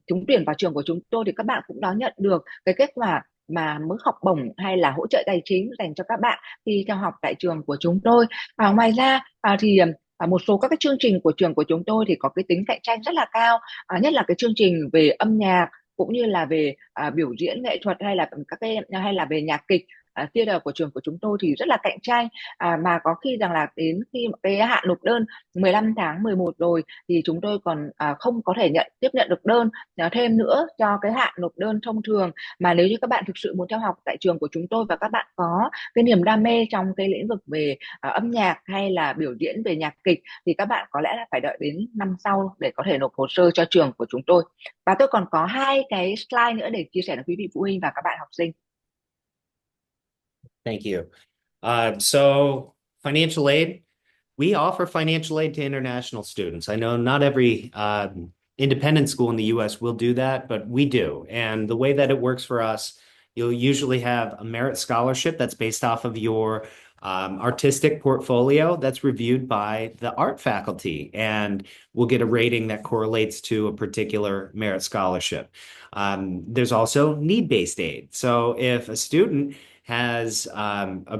trúng tuyển vào trường của chúng tôi thì các bạn cũng đón nhận được cái kết quả mà mức học bổng hay là hỗ trợ tài chính dành cho các bạn khi theo học tại trường của chúng tôi. Ngoài ra thì một số các cái chương trình của trường của chúng tôi thì có cái tính cạnh tranh rất là cao, nhất là cái chương trình về âm nhạc cũng như là về biểu diễn nghệ thuật hay là về nhạc kịch. Theater của trường của chúng tôi thì rất là cạnh tranh, mà có khi rằng là đến khi cái hạn nộp đơn 15 tháng 11 rồi thì chúng tôi còn không có thể tiếp nhận được đơn thêm nữa cho cái hạn nộp đơn thông thường. Mà nếu như các bạn thực sự muốn theo học tại trường của chúng tôi và các bạn có cái niềm đam mê trong cái lĩnh vực về âm nhạc hay là biểu diễn về nhạc kịch thì các bạn có lẽ là phải đợi đến năm sau để có thể nộp hồ sơ cho trường của chúng tôi. Và tôi còn có 2 cái slide nữa để chia sẻ với quý vị phụ huynh và các bạn học sinh. Thank you. So financial aid, we offer financial aid to international students. I know not every independent school in the US will do that, but we do. And the way that it works for us, you'll usually have a merit scholarship that's based off of your artistic portfolio that's reviewed by the art faculty, and we'll get a rating that correlates to a particular merit scholarship. There's also need-based aid. So if a student has a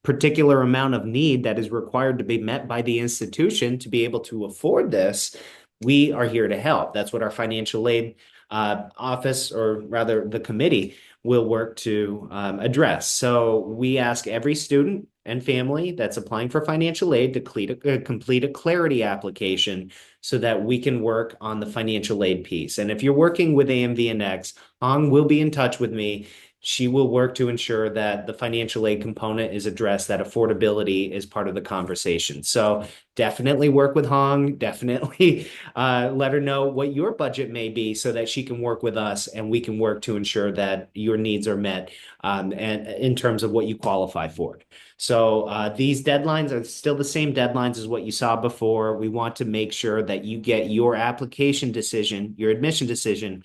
particular amount of need that is required to be met by the institution to be able to afford this, we are here to help. That's what our financial aid office, or rather the committee, will work to address. So we ask every student and family that's applying for financial aid to complete a clarity application so that we can work on the financial aid piece. And if you're working with AMVNX, Hong will be in touch with me. She will work to ensure that the financial aid component is addressed, that affordability is part of the conversation. So definitely work with Hong, definitely let her know what your budget may be so that she can work with us and we can work to ensure that your needs are met and in terms of what you qualify for. So these deadlines are still the same deadlines as what you saw before. We want to make sure that you get your application decision, your admission decision,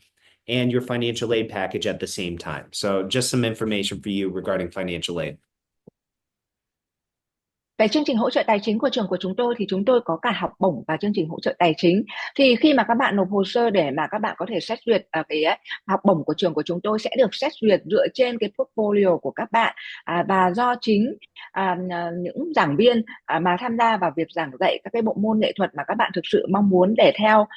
and your financial aid package at the same time. So just some information for you regarding financial aid. Về chương trình hỗ trợ tài chính của trường của chúng tôi thì chúng tôi có cả học bổng và chương trình hỗ trợ tài chính. Thì khi mà các bạn nộp hồ sơ để mà các bạn có thể xét duyệt cái học bổng của trường của chúng tôi sẽ được xét duyệt dựa trên cái portfolio của các bạn, và do chính những giảng viên mà tham gia vào việc giảng dạy các cái bộ môn nghệ thuật mà các bạn thực sự mong muốn để theo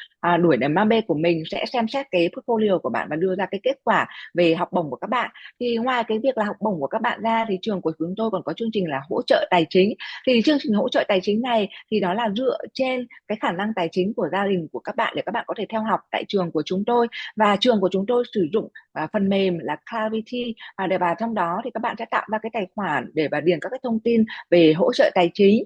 đuổi niềm đam mê của mình sẽ xem xét cái portfolio của bạn và đưa ra cái kết quả về học bổng của các bạn. Thì ngoài cái việc là học bổng của các bạn ra thì trường của chúng tôi còn có chương trình là hỗ trợ tài chính. Thì chương trình hỗ trợ tài chính này thì đó là dựa trên cái khả năng tài chính của gia đình của các bạn để các bạn có thể theo học tại trường của chúng tôi, và trường của chúng tôi sử dụng phần mềm là Clarity, để vào trong đó thì các bạn sẽ tạo ra cái tài khoản để mà điền các cái thông tin về hỗ trợ tài chính,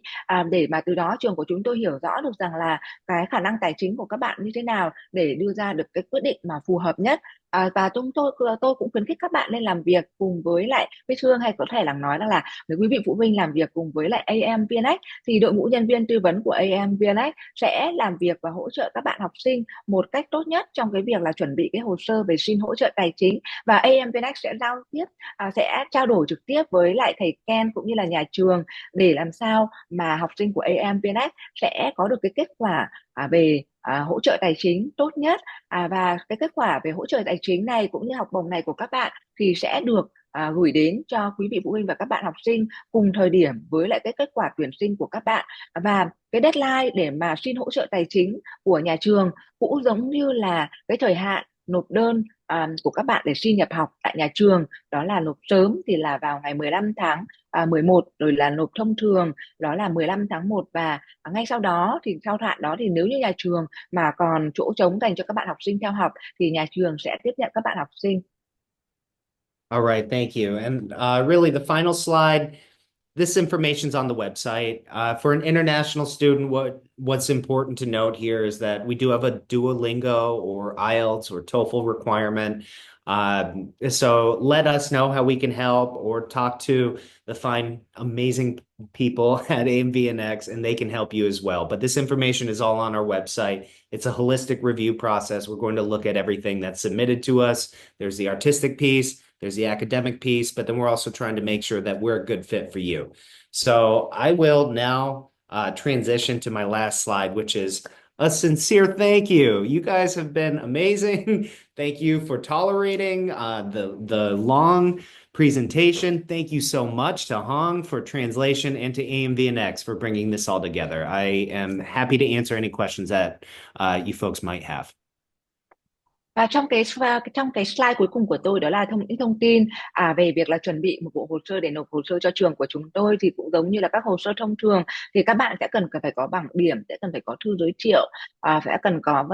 để mà từ đó trường của chúng tôi hiểu rõ được rằng là cái khả năng tài chính của các bạn như thế nào để đưa ra được cái quyết định mà phù hợp nhất. Và tôi cũng khuyến khích các bạn nên làm việc cùng với lại với Thương, hay có thể là nói rằng là nếu quý vị phụ huynh làm việc cùng với lại AMVNX thì đội ngũ nhân viên tư vấn của AMVNX sẽ làm việc và hỗ trợ các bạn học sinh một cách tốt nhất trong cái việc là chuẩn bị cái hồ sơ về xin hỗ trợ tài chính, và AMVNX sẽ giao tiếp, sẽ trao đổi trực tiếp với lại thầy Ken cũng như là nhà trường để làm sao mà học sinh của AMVNX sẽ có được cái kết quả về hỗ trợ tài chính tốt nhất, và cái kết quả về hỗ trợ tài chính này cũng như học bổng này của các bạn thì sẽ được gửi đến cho quý vị phụ huynh và các bạn học sinh cùng thời điểm với lại cái kết quả tuyển sinh của các bạn. Và cái deadline để mà xin hỗ trợ tài chính của nhà trường cũng giống như là cái thời hạn nộp đơn của các bạn để xin nhập học tại nhà trường, đó là nộp sớm thì là vào ngày 15 tháng 11, rồi là nộp thông thường đó là 15 tháng 1, và ngay sau đó thì sau hạn đó thì nếu như nhà trường mà còn chỗ trống dành cho các bạn học sinh theo học thì nhà trường sẽ tiếp nhận các bạn học sinh. All right, thank you. And really the final slide, this information's on the website. For an international student, what's important to note here is that we do have a Duolingo or IELTS or TOEFL requirement. So let us know how we can help, or talk to the fine, amazing people at AMVNX and they can help you as well. But this information is all on our website. It's a holistic review process. We're going to look at everything that's submitted to us. There's the artistic piece, there's the academic piece, but then we're also trying to make sure that we're a good fit for you. So I will now transition to my last slide, which is a sincere thank you. You guys have been amazing. Thank you for tolerating the long presentation. Thank you so much to Hong for translation and to AMVNX for bringing this all together. I am happy to answer any questions that you folks might have. Và trong cái slide cuối cùng của tôi đó là những thông tin về việc là chuẩn bị một bộ hồ sơ để nộp hồ sơ cho trường của chúng tôi, thì cũng giống như là các hồ sơ thông thường thì các bạn sẽ cần phải có bảng điểm, sẽ cần phải có thư giới thiệu, sẽ cần có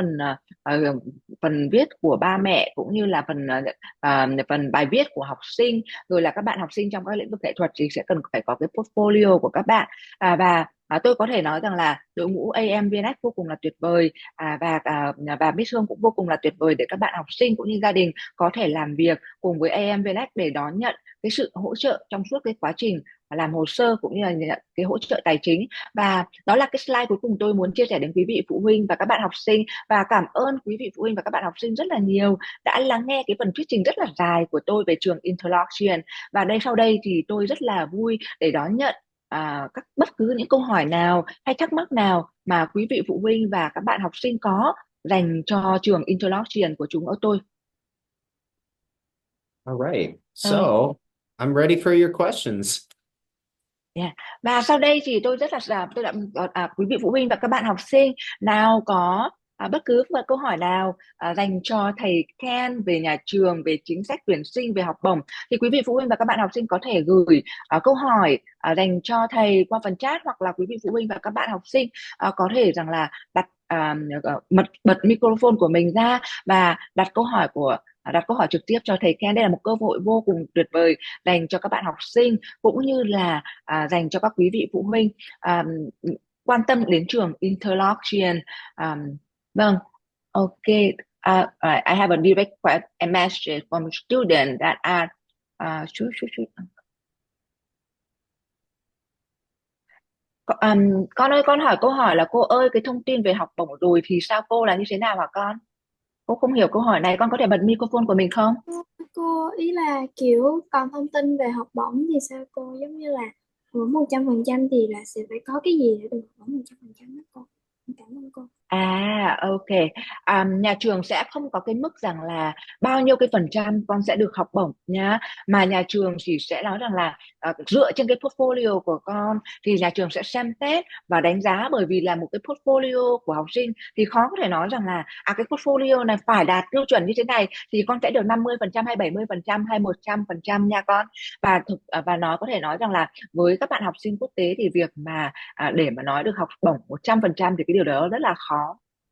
phần viết của ba mẹ cũng như là phần bài viết của học sinh, rồi là các bạn học sinh trong các lĩnh vực nghệ thuật thì sẽ cần phải có cái portfolio của các bạn, và tôi có thể nói rằng là đội ngũ AMVNX vô cùng là tuyệt vời, và Biết Hương cũng vô cùng là tuyệt vời để các bạn học sinh cũng như gia đình có thể làm việc cùng với AMVNX để đón nhận cái sự hỗ trợ trong suốt cái quá trình làm hồ sơ cũng như là nhận cái hỗ trợ tài chính. Và đó là cái slide cuối cùng tôi muốn chia sẻ đến quý vị phụ huynh và các bạn học sinh, và cảm ơn quý vị phụ huynh và các bạn học sinh rất là nhiều đã lắng nghe cái phần thuyết trình rất là dài của tôi về trường Interlochen. Và sau đây thì tôi rất là vui để đón nhận bất cứ những câu hỏi nào hay thắc mắc nào mà quý vị phụ huynh và các bạn học sinh có dành cho trường Interlochen của chúng tôi. All right. So I'm ready for your questions. Yeah. Và sau đây thì tôi quý vị phụ huynh và các bạn học sinh nào có bất cứ câu hỏi nào dành cho thầy Ken về nhà trường, về chính sách tuyển sinh, về học bổng thì quý vị phụ huynh và các bạn học sinh có thể gửi câu hỏi dành cho thầy qua phần chat, hoặc là quý vị phụ huynh và các bạn học sinh có thể rằng là bật microphone của mình ra và đặt câu hỏi trực tiếp cho thầy Ken. Đây là một cơ hội vô cùng tuyệt vời dành cho các bạn học sinh cũng như là dành cho các quý vị phụ huynh quan tâm đến trường Interlochen. Vâng, okay. I have a direct message from students that are Con ơi, con hỏi câu hỏi là cô ơi, cái thông tin về học bổng rồi thì sao cô, là như thế nào hả con? Cô không hiểu câu hỏi này, con có thể bật microphone của mình không? Cô ý là kiểu còn thông tin về học bổng thì sao cô, giống như là học bổng 100% thì là sẽ phải có cái gì để được học bổng 100% đó cô. Em cảm ơn cô. Ok. Nhà trường sẽ không có cái mức rằng là bao nhiêu cái phần trăm con sẽ được học bổng nhá, mà nhà trường chỉ sẽ nói rằng là dựa trên cái portfolio của con thì nhà trường sẽ xem xét và đánh giá, bởi vì là một cái portfolio của học sinh thì khó có thể nói rằng là cái portfolio này phải đạt tiêu chuẩn như thế này thì con sẽ được 50% hay 70% hay 100% nha con. Và nó có thể nói rằng là với các bạn học sinh quốc tế thì việc mà để mà nói được học bổng 100% thì cái điều đó rất là khó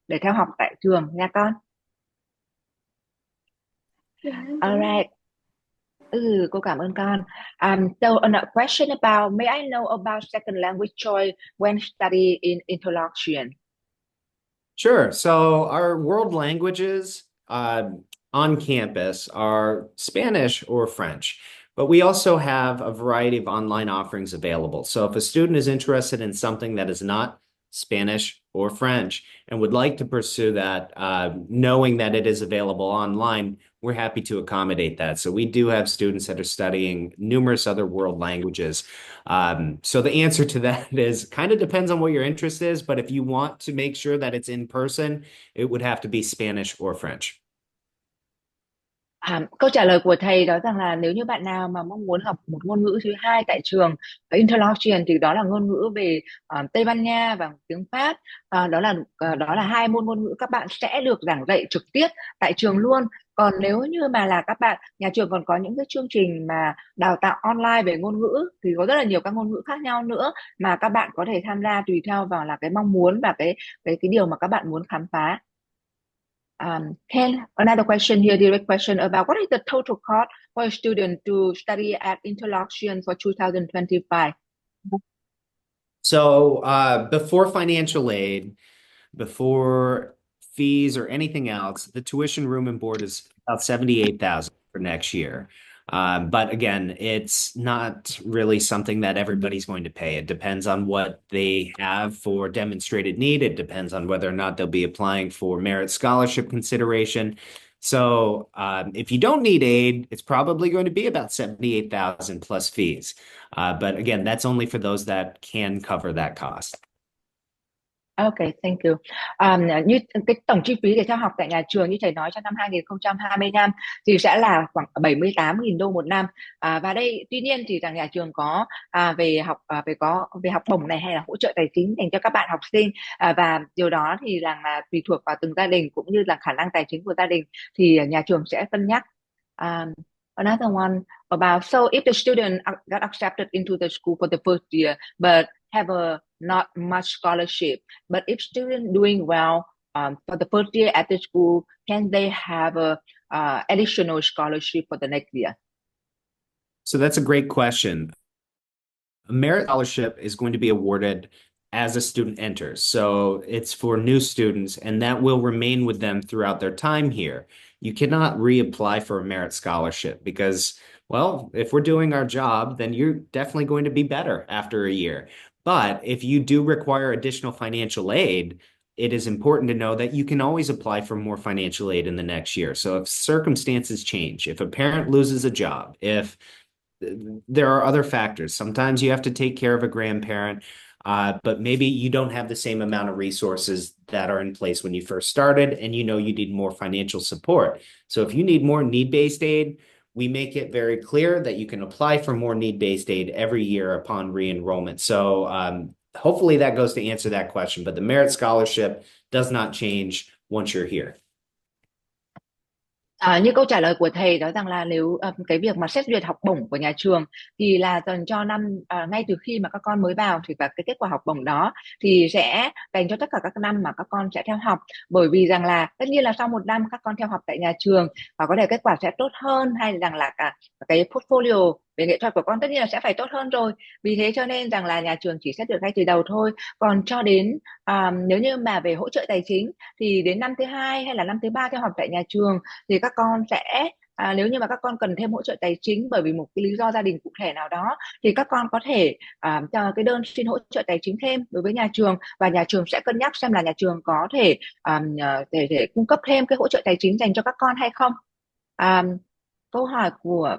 để theo học tại trường nha con. Dạ, em cảm ơn. Alright. Cô cảm ơn con. So another question about, may I know about second language choice when study in Interlochen? Sure. So our world languages on campus are Spanish or French, but we also have a variety of online offerings available. So if a student is interested in something that is not Spanish or French and would like to pursue that, knowing that it is available online, we're happy to accommodate that. So we do have students that are studying numerous other world languages. So the answer to that is kind of depends on what your interest is, but if you want to make sure that it's in person, it would have to be Spanish or French. Câu trả lời của thầy đó rằng là nếu như bạn nào mà mong muốn học một ngôn ngữ thứ hai tại trường ở Interlochen thì đó là ngôn ngữ về Tây Ban Nha và tiếng Pháp. Đó là hai môn ngôn ngữ các bạn sẽ được giảng dạy trực tiếp tại trường luôn. Còn nếu như mà là các bạn, nhà trường còn có những cái chương trình mà đào tạo online về ngôn ngữ thì có rất là nhiều các ngôn ngữ khác nhau nữa mà các bạn có thể tham gia tùy theo vào là cái mong muốn và cái điều mà các bạn muốn khám phá. Ken, another question here, direct question about what is the total cost for a student to study at Interlochen for 2025? So before financial aid, before fees or anything else, the tuition, room, and board is about 78,000 for next year. But again, it's not really something that everybody's going to pay. It depends on what they have for demonstrated need. It depends on whether or not they'll be applying for merit scholarship consideration. So if you don't need aid, it's probably going to be about 78,000 plus fees. But again, that's only for those that can cover that cost. Okay, thank you. Như cái tổng chi phí để theo học tại nhà trường như thầy nói cho năm 2025 thì sẽ là khoảng 78.000 đô một năm. Và đây tuy nhiên thì rằng nhà trường có về học bổng này hay là hỗ trợ tài chính dành cho các bạn học sinh, và điều đó thì là tùy thuộc vào từng gia đình cũng như là khả năng tài chính của gia đình thì nhà trường sẽ cân nhắc. Another one about, so if the student got accepted into the school for the first year but have not much scholarship, but if student doing well for the first year at the school, can they have a additional scholarship for the next year? So that's a great question. A merit scholarship is going to be awarded as a student enters. So it's for new students, and that will remain with them throughout their time here. You cannot reapply for a merit scholarship because, well, if we're doing our job, then you're definitely going to be better after a year. But if you do require additional financial aid, it is important to know that you can always apply for more financial aid in the next year. So if circumstances change, if a parent loses a job, if there are other factors, sometimes you have to take care of a grandparent, but maybe you don't have the same amount of resources that are in place when you first started, and you know you need more financial support. So if you need more need-based aid, we make it very clear that you can apply for more need-based aid every year upon re-enrollment. So hopefully that goes to answer that question, but the merit scholarship does not change once you're here. Như câu trả lời của thầy đó rằng là nếu cái việc mà xét duyệt học bổng của nhà trường thì là dành cho ngay từ khi mà các con mới vào thì cái kết quả học bổng đó thì sẽ dành cho tất cả các năm mà các con sẽ theo học, bởi vì rằng là tất nhiên là sau một năm các con theo học tại nhà trường và có thể kết quả sẽ tốt hơn, hay rằng là cả cái portfolio về nghệ thuật của con tất nhiên là sẽ phải tốt hơn rồi. Vì thế cho nên rằng là nhà trường chỉ xét được ngay từ đầu thôi. Còn cho đến nếu như mà về hỗ trợ tài chính thì đến năm thứ hai hay là năm thứ ba theo học tại nhà trường thì các con sẽ nếu như mà các con cần thêm hỗ trợ tài chính bởi vì một cái lý do gia đình cụ thể nào đó, thì các con có thể cho cái đơn xin hỗ trợ tài chính thêm đối với nhà trường, và nhà trường sẽ cân nhắc xem là nhà trường có thể để cung cấp thêm cái hỗ trợ tài chính dành cho các con hay không. Câu hỏi của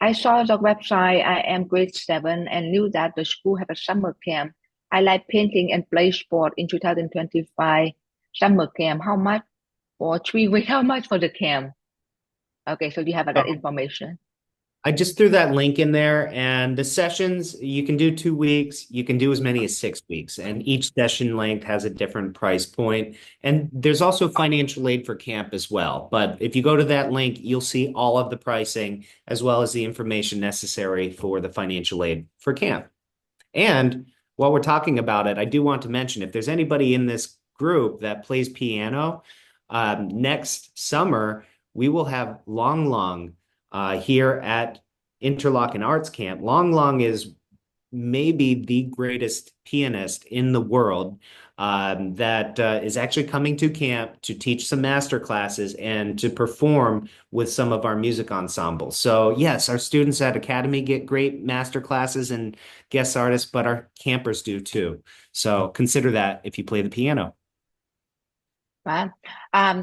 I saw the website. I am grade 7 and knew that the school had a summer camp. I like painting and play sport in 2025 summer camp. How much for 3 weeks? How much for the camp? Okay, so you have that information. I just threw that link in there, and the sessions, you can do 2 weeks, you can do as many as 6 weeks, and each session length has a different price point. And there's also financial aid for camp as well. But if you go to that link, you'll see all of the pricing as well as the information necessary for the financial aid for camp. And while we're talking about it, I do want to mention, if there's anybody in this group that plays piano, next summer, we will have Long Long here at Interlochen Arts Camp. Long Long is maybe the greatest pianist in the world that is actually coming to camp to teach some master classes and to perform with some of our music ensembles. So yes, our students at Academy get great master classes and guest artists, but our campers do too. So consider that if you play the piano.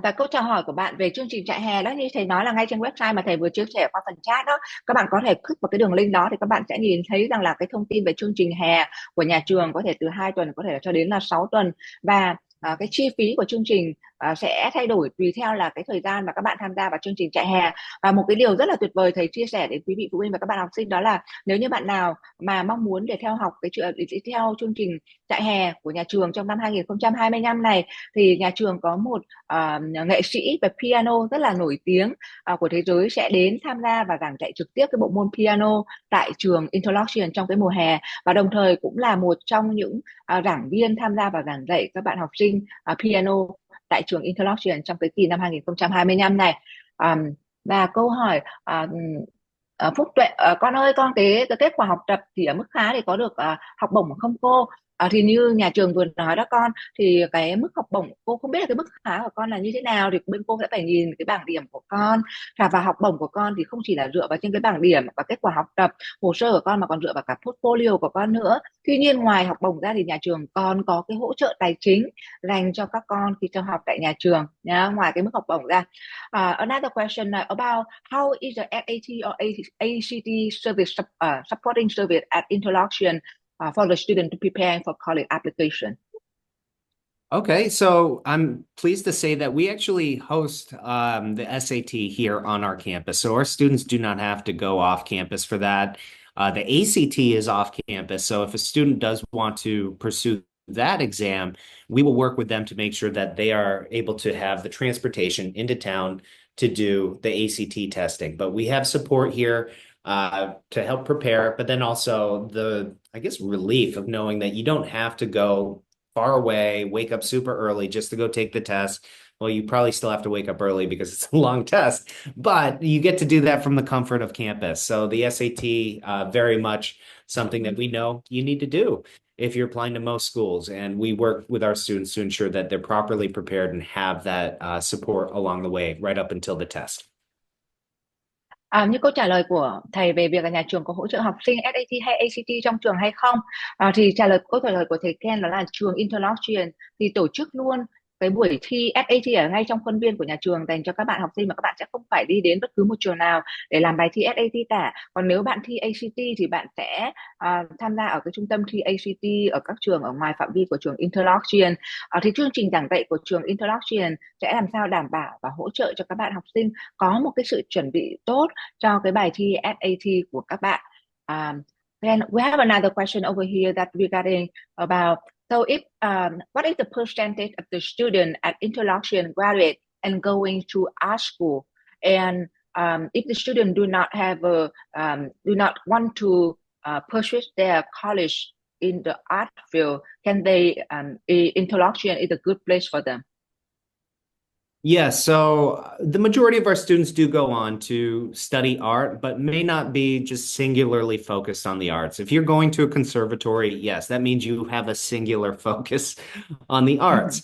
Và câu trả hỏi của bạn về chương trình trại hè đó, như thầy nói là ngay trên website mà thầy vừa chia sẻ qua phần chat đó, các bạn có thể click vào cái đường link đó thì các bạn sẽ nhìn thấy rằng là cái thông tin về chương trình hè của nhà trường có thể từ 2 tuần có thể là cho đến là 6 tuần, và cái chi phí của chương trình sẽ thay đổi tùy theo là cái thời gian mà các bạn tham gia vào chương trình trại hè. Và một cái điều rất là tuyệt vời thầy chia sẻ đến quý vị phụ huynh và các bạn học sinh, đó là nếu như bạn nào mà mong muốn để theo học theo chương trình trại hè của nhà trường trong năm 2025 này, thì nhà trường có một nghệ sĩ về piano rất là nổi tiếng của thế giới sẽ đến tham gia và giảng dạy trực tiếp cái bộ môn piano tại trường Interlochen trong cái mùa hè, và đồng thời cũng là một trong những giảng viên tham gia và giảng dạy các bạn học sinh piano tại trường Interlochen trong cái kỳ năm 2025 này. Và câu hỏi Phúc Tuệ, con ơi, con cái kết quả học tập thì ở mức khá thì có được học bổng không cô? Thì như nhà trường vừa nói đó con, thì cái mức học bổng, cô không biết là cái mức khá của con là như thế nào, thì bên cô sẽ phải nhìn cái bảng điểm của con, và học bổng của con thì không chỉ là dựa vào trên cái bảng điểm và kết quả học tập, hồ sơ của con, mà còn dựa vào cả portfolio của con nữa. Tuy nhiên ngoài học bổng ra thì nhà trường còn có cái hỗ trợ tài chính dành cho các con khi cho học tại nhà trường nhá, ngoài cái mức học bổng ra. Another question about how is the SAT or ACT service supporting service at Interlochen for the student to prepare for college application? Okay, so I'm pleased to say that we actually host the SAT here on our campus. So our students do not have to go off campus for that. The ACT is off campus. So if a student does want to pursue that exam, we will work with them to make sure that they are able to have the transportation into town to do the ACT testing. But we have support here to help prepare, but then also the, I guess, relief of knowing that you don't have to go far away, wake up super early just to go take the test. Well, you probably still have to wake up early because it's a long test, but you get to do that from the comfort of campus. So the SAT, very much something that we know you need to do if you're applying to most schools. And we work with our students to ensure that they're properly prepared and have that support along the way, right up until the test. Như câu trả lời của thầy về việc là nhà trường có hỗ trợ học sinh SAT hay ACT trong trường hay không, thì câu trả lời của thầy Ken đó là trường Interlochen thì tổ chức luôn cái buổi thi SAT ở ngay trong khuôn viên của nhà trường dành cho các bạn học sinh, mà các bạn sẽ không phải đi đến bất cứ một trường nào để làm bài thi SAT cả. Còn nếu bạn thi ACT thì bạn sẽ tham gia ở cái trung tâm thi ACT ở các trường ở ngoài phạm vi của trường Interlochen. Thì chương trình giảng dạy của trường Interlochen sẽ làm sao đảm bảo và hỗ trợ cho các bạn học sinh có một cái sự chuẩn bị tốt cho cái bài thi SAT của các bạn. Then we have another question over here that regarding about, so if what is the percentage of the student at Interlochen graduate and going to art school, and if the student do not have do not want to pursue their college in the art field, can they Interlochen is a good place for them? Yeah, so the majority of our students do go on to study art, but may not be just singularly focused on the arts. If you're going to a conservatory, yes, that means you have a singular focus on the arts.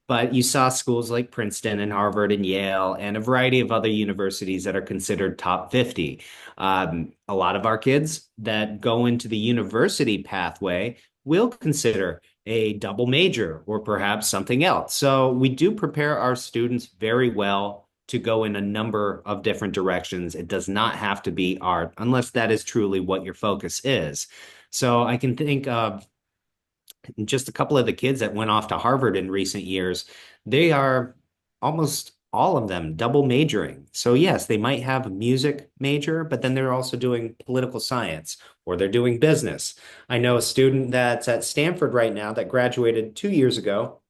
But you saw schools like Princeton and Harvard and Yale and a variety of other universities that are considered top 50. A lot of our kids that go into the university pathway will consider a double major or perhaps something else. So we do prepare our students very well to go in a number of different directions. It does not have to be art unless that is truly what your focus is. So I can think of just a couple of the kids that went off to Harvard in recent years. They are almost all of them double majoring. So yes, they might have a music major, but then they're also doing political science or they're doing business. I know a student that's at Stanford right now that graduated 2 years ago.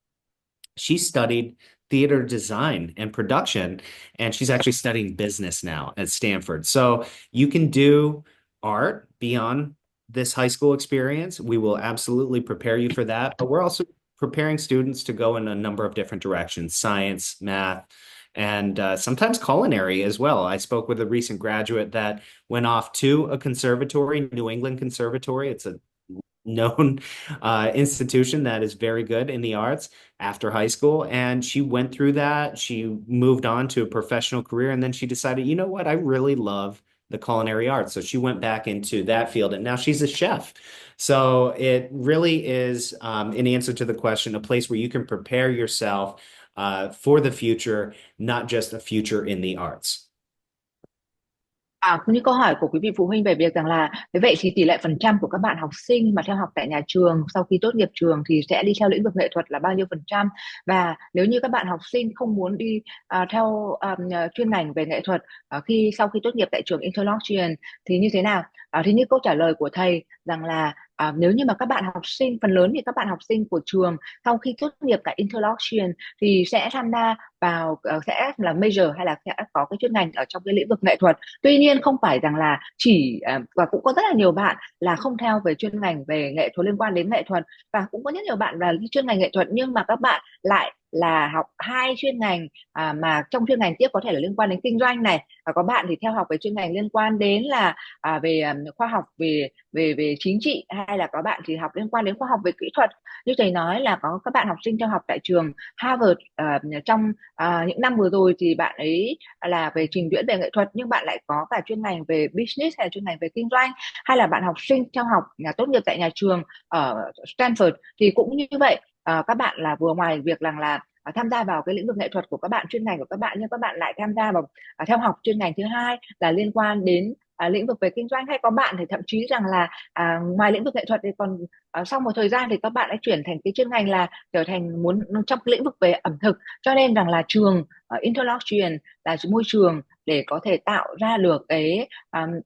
She studied theater design and production, and she's actually studying business now at Stanford. So you can do art beyond this high school experience. We will absolutely prepare you for that, but we're also preparing students to go in a number of different directions, science, math, and sometimes culinary as well. I spoke with a recent graduate that went off to a conservatory, New England Conservatory. It's a known institution that is very good in the arts after high school. And she went through that. She moved on to a professional career. And then she decided, you know what? I really love the culinary arts. So she went back into that field and now she's a chef. So it really is, in answer to the question, a place where you can prepare yourself for the future, not just a future in the arts. Như câu hỏi của quý vị phụ huynh về việc rằng là thế vậy thì tỷ lệ phần trăm của các bạn học sinh mà theo học tại nhà trường sau khi tốt nghiệp trường thì sẽ đi theo lĩnh vực nghệ thuật là bao nhiêu phần trăm, và nếu như các bạn học sinh không muốn đi theo chuyên ngành về nghệ thuật sau khi tốt nghiệp tại trường Interlochen thì như thế nào? Thì như câu trả lời của thầy rằng là nếu như mà các bạn học sinh, phần lớn thì các bạn học sinh của trường sau khi tốt nghiệp tại Interlochen thì sẽ tham gia vào sẽ là major hay là sẽ có cái chuyên ngành ở trong cái lĩnh vực nghệ thuật. Tuy nhiên không phải rằng là chỉ và cũng có rất là nhiều bạn là không theo về chuyên ngành về nghệ thuật liên quan đến nghệ thuật, và cũng có rất nhiều bạn là chuyên ngành nghệ thuật nhưng mà các bạn lại là học hai chuyên ngành mà trong chuyên ngành tiếp có thể là liên quan đến kinh doanh này, và có bạn thì theo học về chuyên ngành liên quan đến là về khoa học về chính trị, hay là có bạn thì học liên quan đến khoa học về kỹ thuật. Như thầy nói là có các bạn học sinh theo học tại trường Harvard trong những năm vừa rồi thì bạn ấy là về trình diễn về nghệ thuật nhưng bạn lại có cả chuyên ngành về business hay là chuyên ngành về kinh doanh, hay là bạn học sinh theo học tốt nghiệp tại nhà trường ở Stanford thì cũng như vậy. Các bạn là vừa ngoài việc rằng là tham gia vào cái lĩnh vực nghệ thuật của các bạn, chuyên ngành của các bạn, nhưng các bạn lại tham gia vào theo học chuyên ngành thứ hai là liên quan đến lĩnh vực về kinh doanh, hay có bạn thì thậm chí rằng là ngoài lĩnh vực nghệ thuật thì còn sau một thời gian thì các bạn đã chuyển thành cái chuyên ngành là trở thành muốn trong cái lĩnh vực về ẩm thực. Cho nên rằng là trường Interlochen là môi trường để có thể tạo ra được cái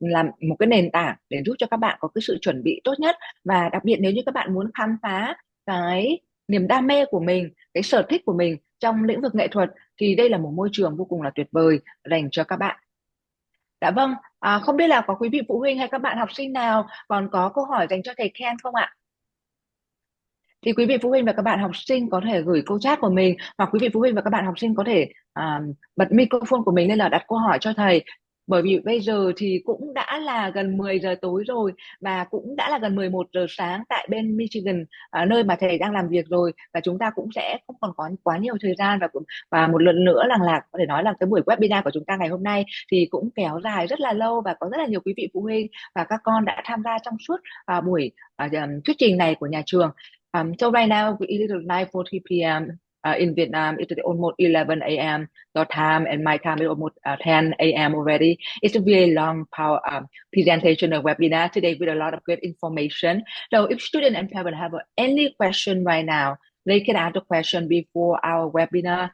làm một cái nền tảng để giúp cho các bạn có cái sự chuẩn bị tốt nhất, và đặc biệt nếu như các bạn muốn khám phá cái niềm đam mê của mình, cái sở thích của mình trong lĩnh vực nghệ thuật thì đây là một môi trường vô cùng là tuyệt vời dành cho các bạn. Dạ vâng, không biết là có quý vị phụ huynh hay các bạn học sinh nào còn có câu hỏi dành cho thầy Ken không ạ? Thì quý vị phụ huynh và các bạn học sinh có thể gửi câu chat của mình, hoặc quý vị phụ huynh và các bạn học sinh có thể bật microphone của mình lên là đặt câu hỏi cho thầy. Bởi vì bây giờ thì cũng đã là gần 10 giờ tối rồi và cũng đã là gần 11 giờ sáng tại bên Michigan, nơi mà thầy đang làm việc rồi, và chúng ta cũng sẽ không còn có quá nhiều thời gian, và một lần nữa là có thể nói là cái buổi webinar của chúng ta ngày hôm nay thì cũng kéo dài rất là lâu và có rất là nhiều quý vị phụ huynh và các con đã tham gia trong suốt buổi thuyết trình này của nhà trường. So right now it is 9:40 p.m. In Vietnam. It is almost 11 a.m. your time, and my time is almost 10 a.m. already. It's a very long presentation or webinar today with a lot of great information. So if students and parents have any question right now, they can ask the question before our webinar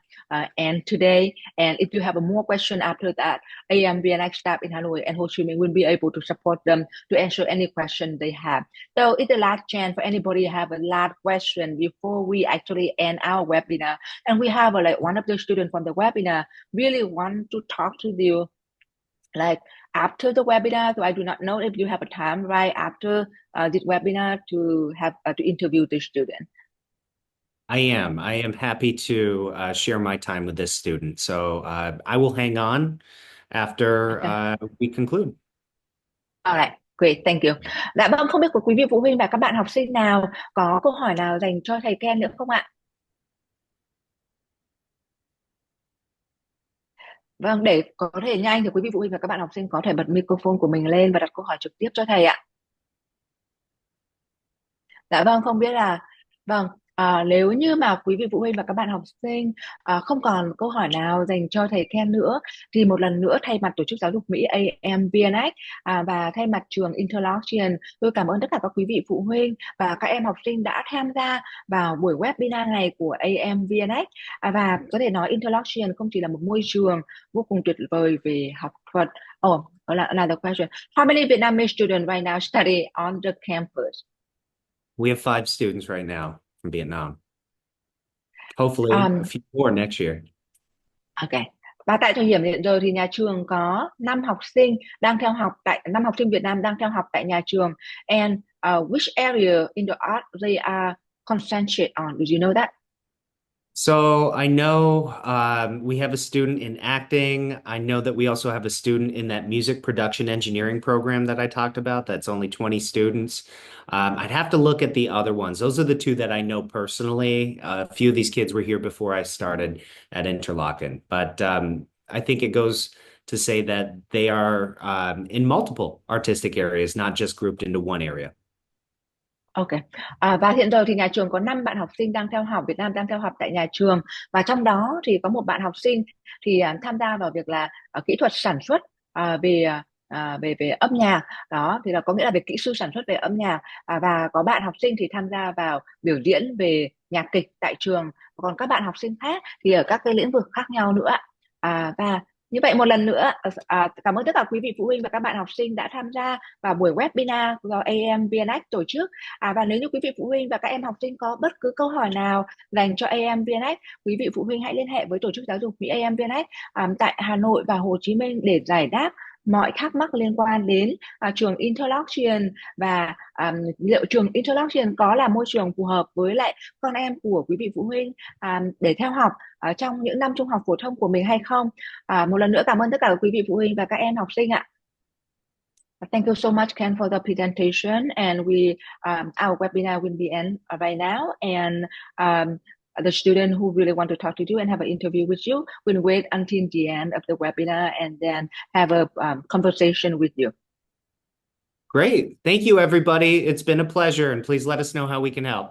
end today. And if you have a more question after that, AMVNX staff in Hanoi and Ho Chi Minh will be able to support them to answer any question they have. So it's the last chance for anybody to have a last question before we actually end our webinar. And we have like one of the students from the webinar really want to talk to you like after the webinar. So I do not know if you have a time right after this webinar to have to interview the student. I am happy to share my time with this student. So I will hang on after we conclude. All right, great, thank you. Dạ vâng, không biết của quý vị phụ huynh và các bạn học sinh nào có câu hỏi nào dành cho thầy Ken nữa không ạ? Vâng, để có thể nhanh thì quý vị phụ huynh và các bạn học sinh có thể bật microphone của mình lên và đặt câu hỏi trực tiếp cho thầy ạ. Dạ vâng, không biết là vâng, nếu như mà quý vị phụ huynh và các bạn học sinh không còn câu hỏi nào dành cho thầy Ken nữa thì một lần nữa thay mặt tổ chức giáo dục Mỹ AMVNX và thay mặt trường Interlochen, tôi cảm ơn tất cả các quý vị phụ huynh và các em học sinh đã tham gia vào buổi webinar này của AMVNX. Và có thể nói Interlochen không chỉ là một môi trường vô cùng tuyệt vời về học thuật. Oh, another question. How many Vietnamese students right now study on the campus? We have 5 students right now from Vietnam. Hopefully a few more next year. Ok. Và tại thời điểm hiện giờ thì nhà trường có 5 học sinh đang theo học tại 5 học sinh Việt Nam đang theo học tại nhà trường. And which area in the art they are concentrate on? Do you know that? So I know we have a student in acting. I know that we also have a student in that music production engineering program that I talked about. That's only 20 students. I'd have to look at the other ones. Those are the two that I know personally. A few of these kids were here before I started at Interlochen. But I think it goes to say that they are in multiple artistic areas, not just grouped into one area. Ok. Và hiện giờ thì nhà trường có 5 bạn học sinh đang theo học, Việt Nam đang theo học tại nhà trường, và trong đó thì có một bạn học sinh thì tham gia vào việc là kỹ thuật sản xuất về về âm nhạc, đó thì là có nghĩa là về kỹ sư sản xuất về âm nhạc, và có bạn học sinh thì tham gia vào biểu diễn về nhạc kịch tại trường, còn các bạn học sinh khác thì ở các cái lĩnh vực khác nhau nữa. Và như vậy một lần nữa cảm ơn tất cả quý vị phụ huynh và các bạn học sinh đã tham gia vào buổi webinar do AMVNX tổ chức. Và nếu như quý vị phụ huynh và các em học sinh có bất cứ câu hỏi nào dành cho AMVNX, quý vị phụ huynh hãy liên hệ với tổ chức giáo dục Mỹ AMVNX tại Hà Nội và Hồ Chí Minh để giải đáp mọi thắc mắc liên quan đến trường Interlochen và liệu trường Interlochen có là môi trường phù hợp với lại con em của quý vị phụ huynh để theo học trong những năm trung học phổ thông của mình hay không. Một lần nữa cảm ơn tất cả quý vị phụ huynh và các em học sinh ạ. Thank you so much, Ken, for the presentation. And our webinar will be end right now. And the student who really want to talk to you and have an interview with you will wait until the end of the webinar and then have a conversation with you. Great. Thank you, everybody. It's been a pleasure. And please let us know how we can help.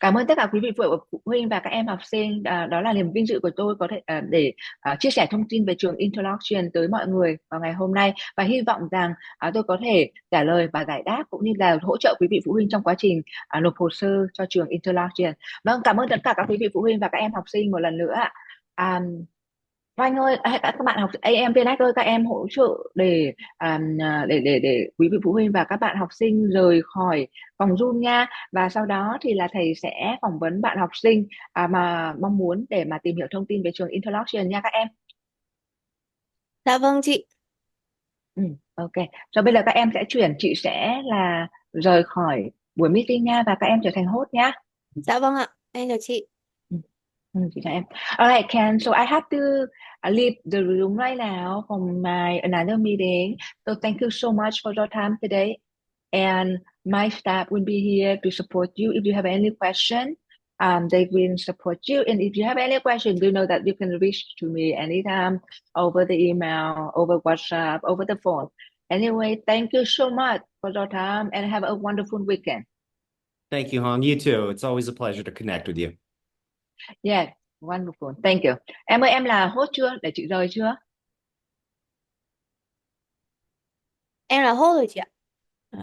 Cảm ơn tất cả quý vị phụ huynh và các em học sinh. Đó là niềm vinh dự của tôi có thể để chia sẻ thông tin về trường Interlochen tới mọi người vào ngày hôm nay, và hy vọng rằng tôi có thể trả lời và giải đáp cũng như là hỗ trợ quý vị phụ huynh trong quá trình nộp hồ sơ cho trường Interlochen. Vâng, cảm ơn tất cả các quý vị phụ huynh và các em học sinh một lần nữa ạ. Anh ơi, các bạn học AMVNX ơi, các em hỗ trợ để quý vị phụ huynh và các bạn học sinh rời khỏi phòng Zoom nha, và sau đó thì là thầy sẽ phỏng vấn bạn học sinh mà mong muốn để mà tìm hiểu thông tin về trường Interlochen nha các em. Dạ vâng chị. Ok, rồi bây giờ các em sẽ chuyển, chị sẽ là rời khỏi buổi meeting nha, và các em trở thành host nha. Dạ vâng ạ, em chào chị. All right, Ken. So I have to leave the room right now from my another meeting. So thank you so much for your time today. And my staff will be here to support you. If you have any question, they will support you. And if you have any question, you know that you can reach to me anytime over the email, over WhatsApp, over the phone. Anyway, thank you so much for your time and have a wonderful weekend. Thank you, Hong. You too. It's always a pleasure to connect with you. Yeah, wonderful. Thank you. Em ơi, em là host chưa? Để chị rời chưa? Em là host rồi chị ạ.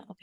Ok.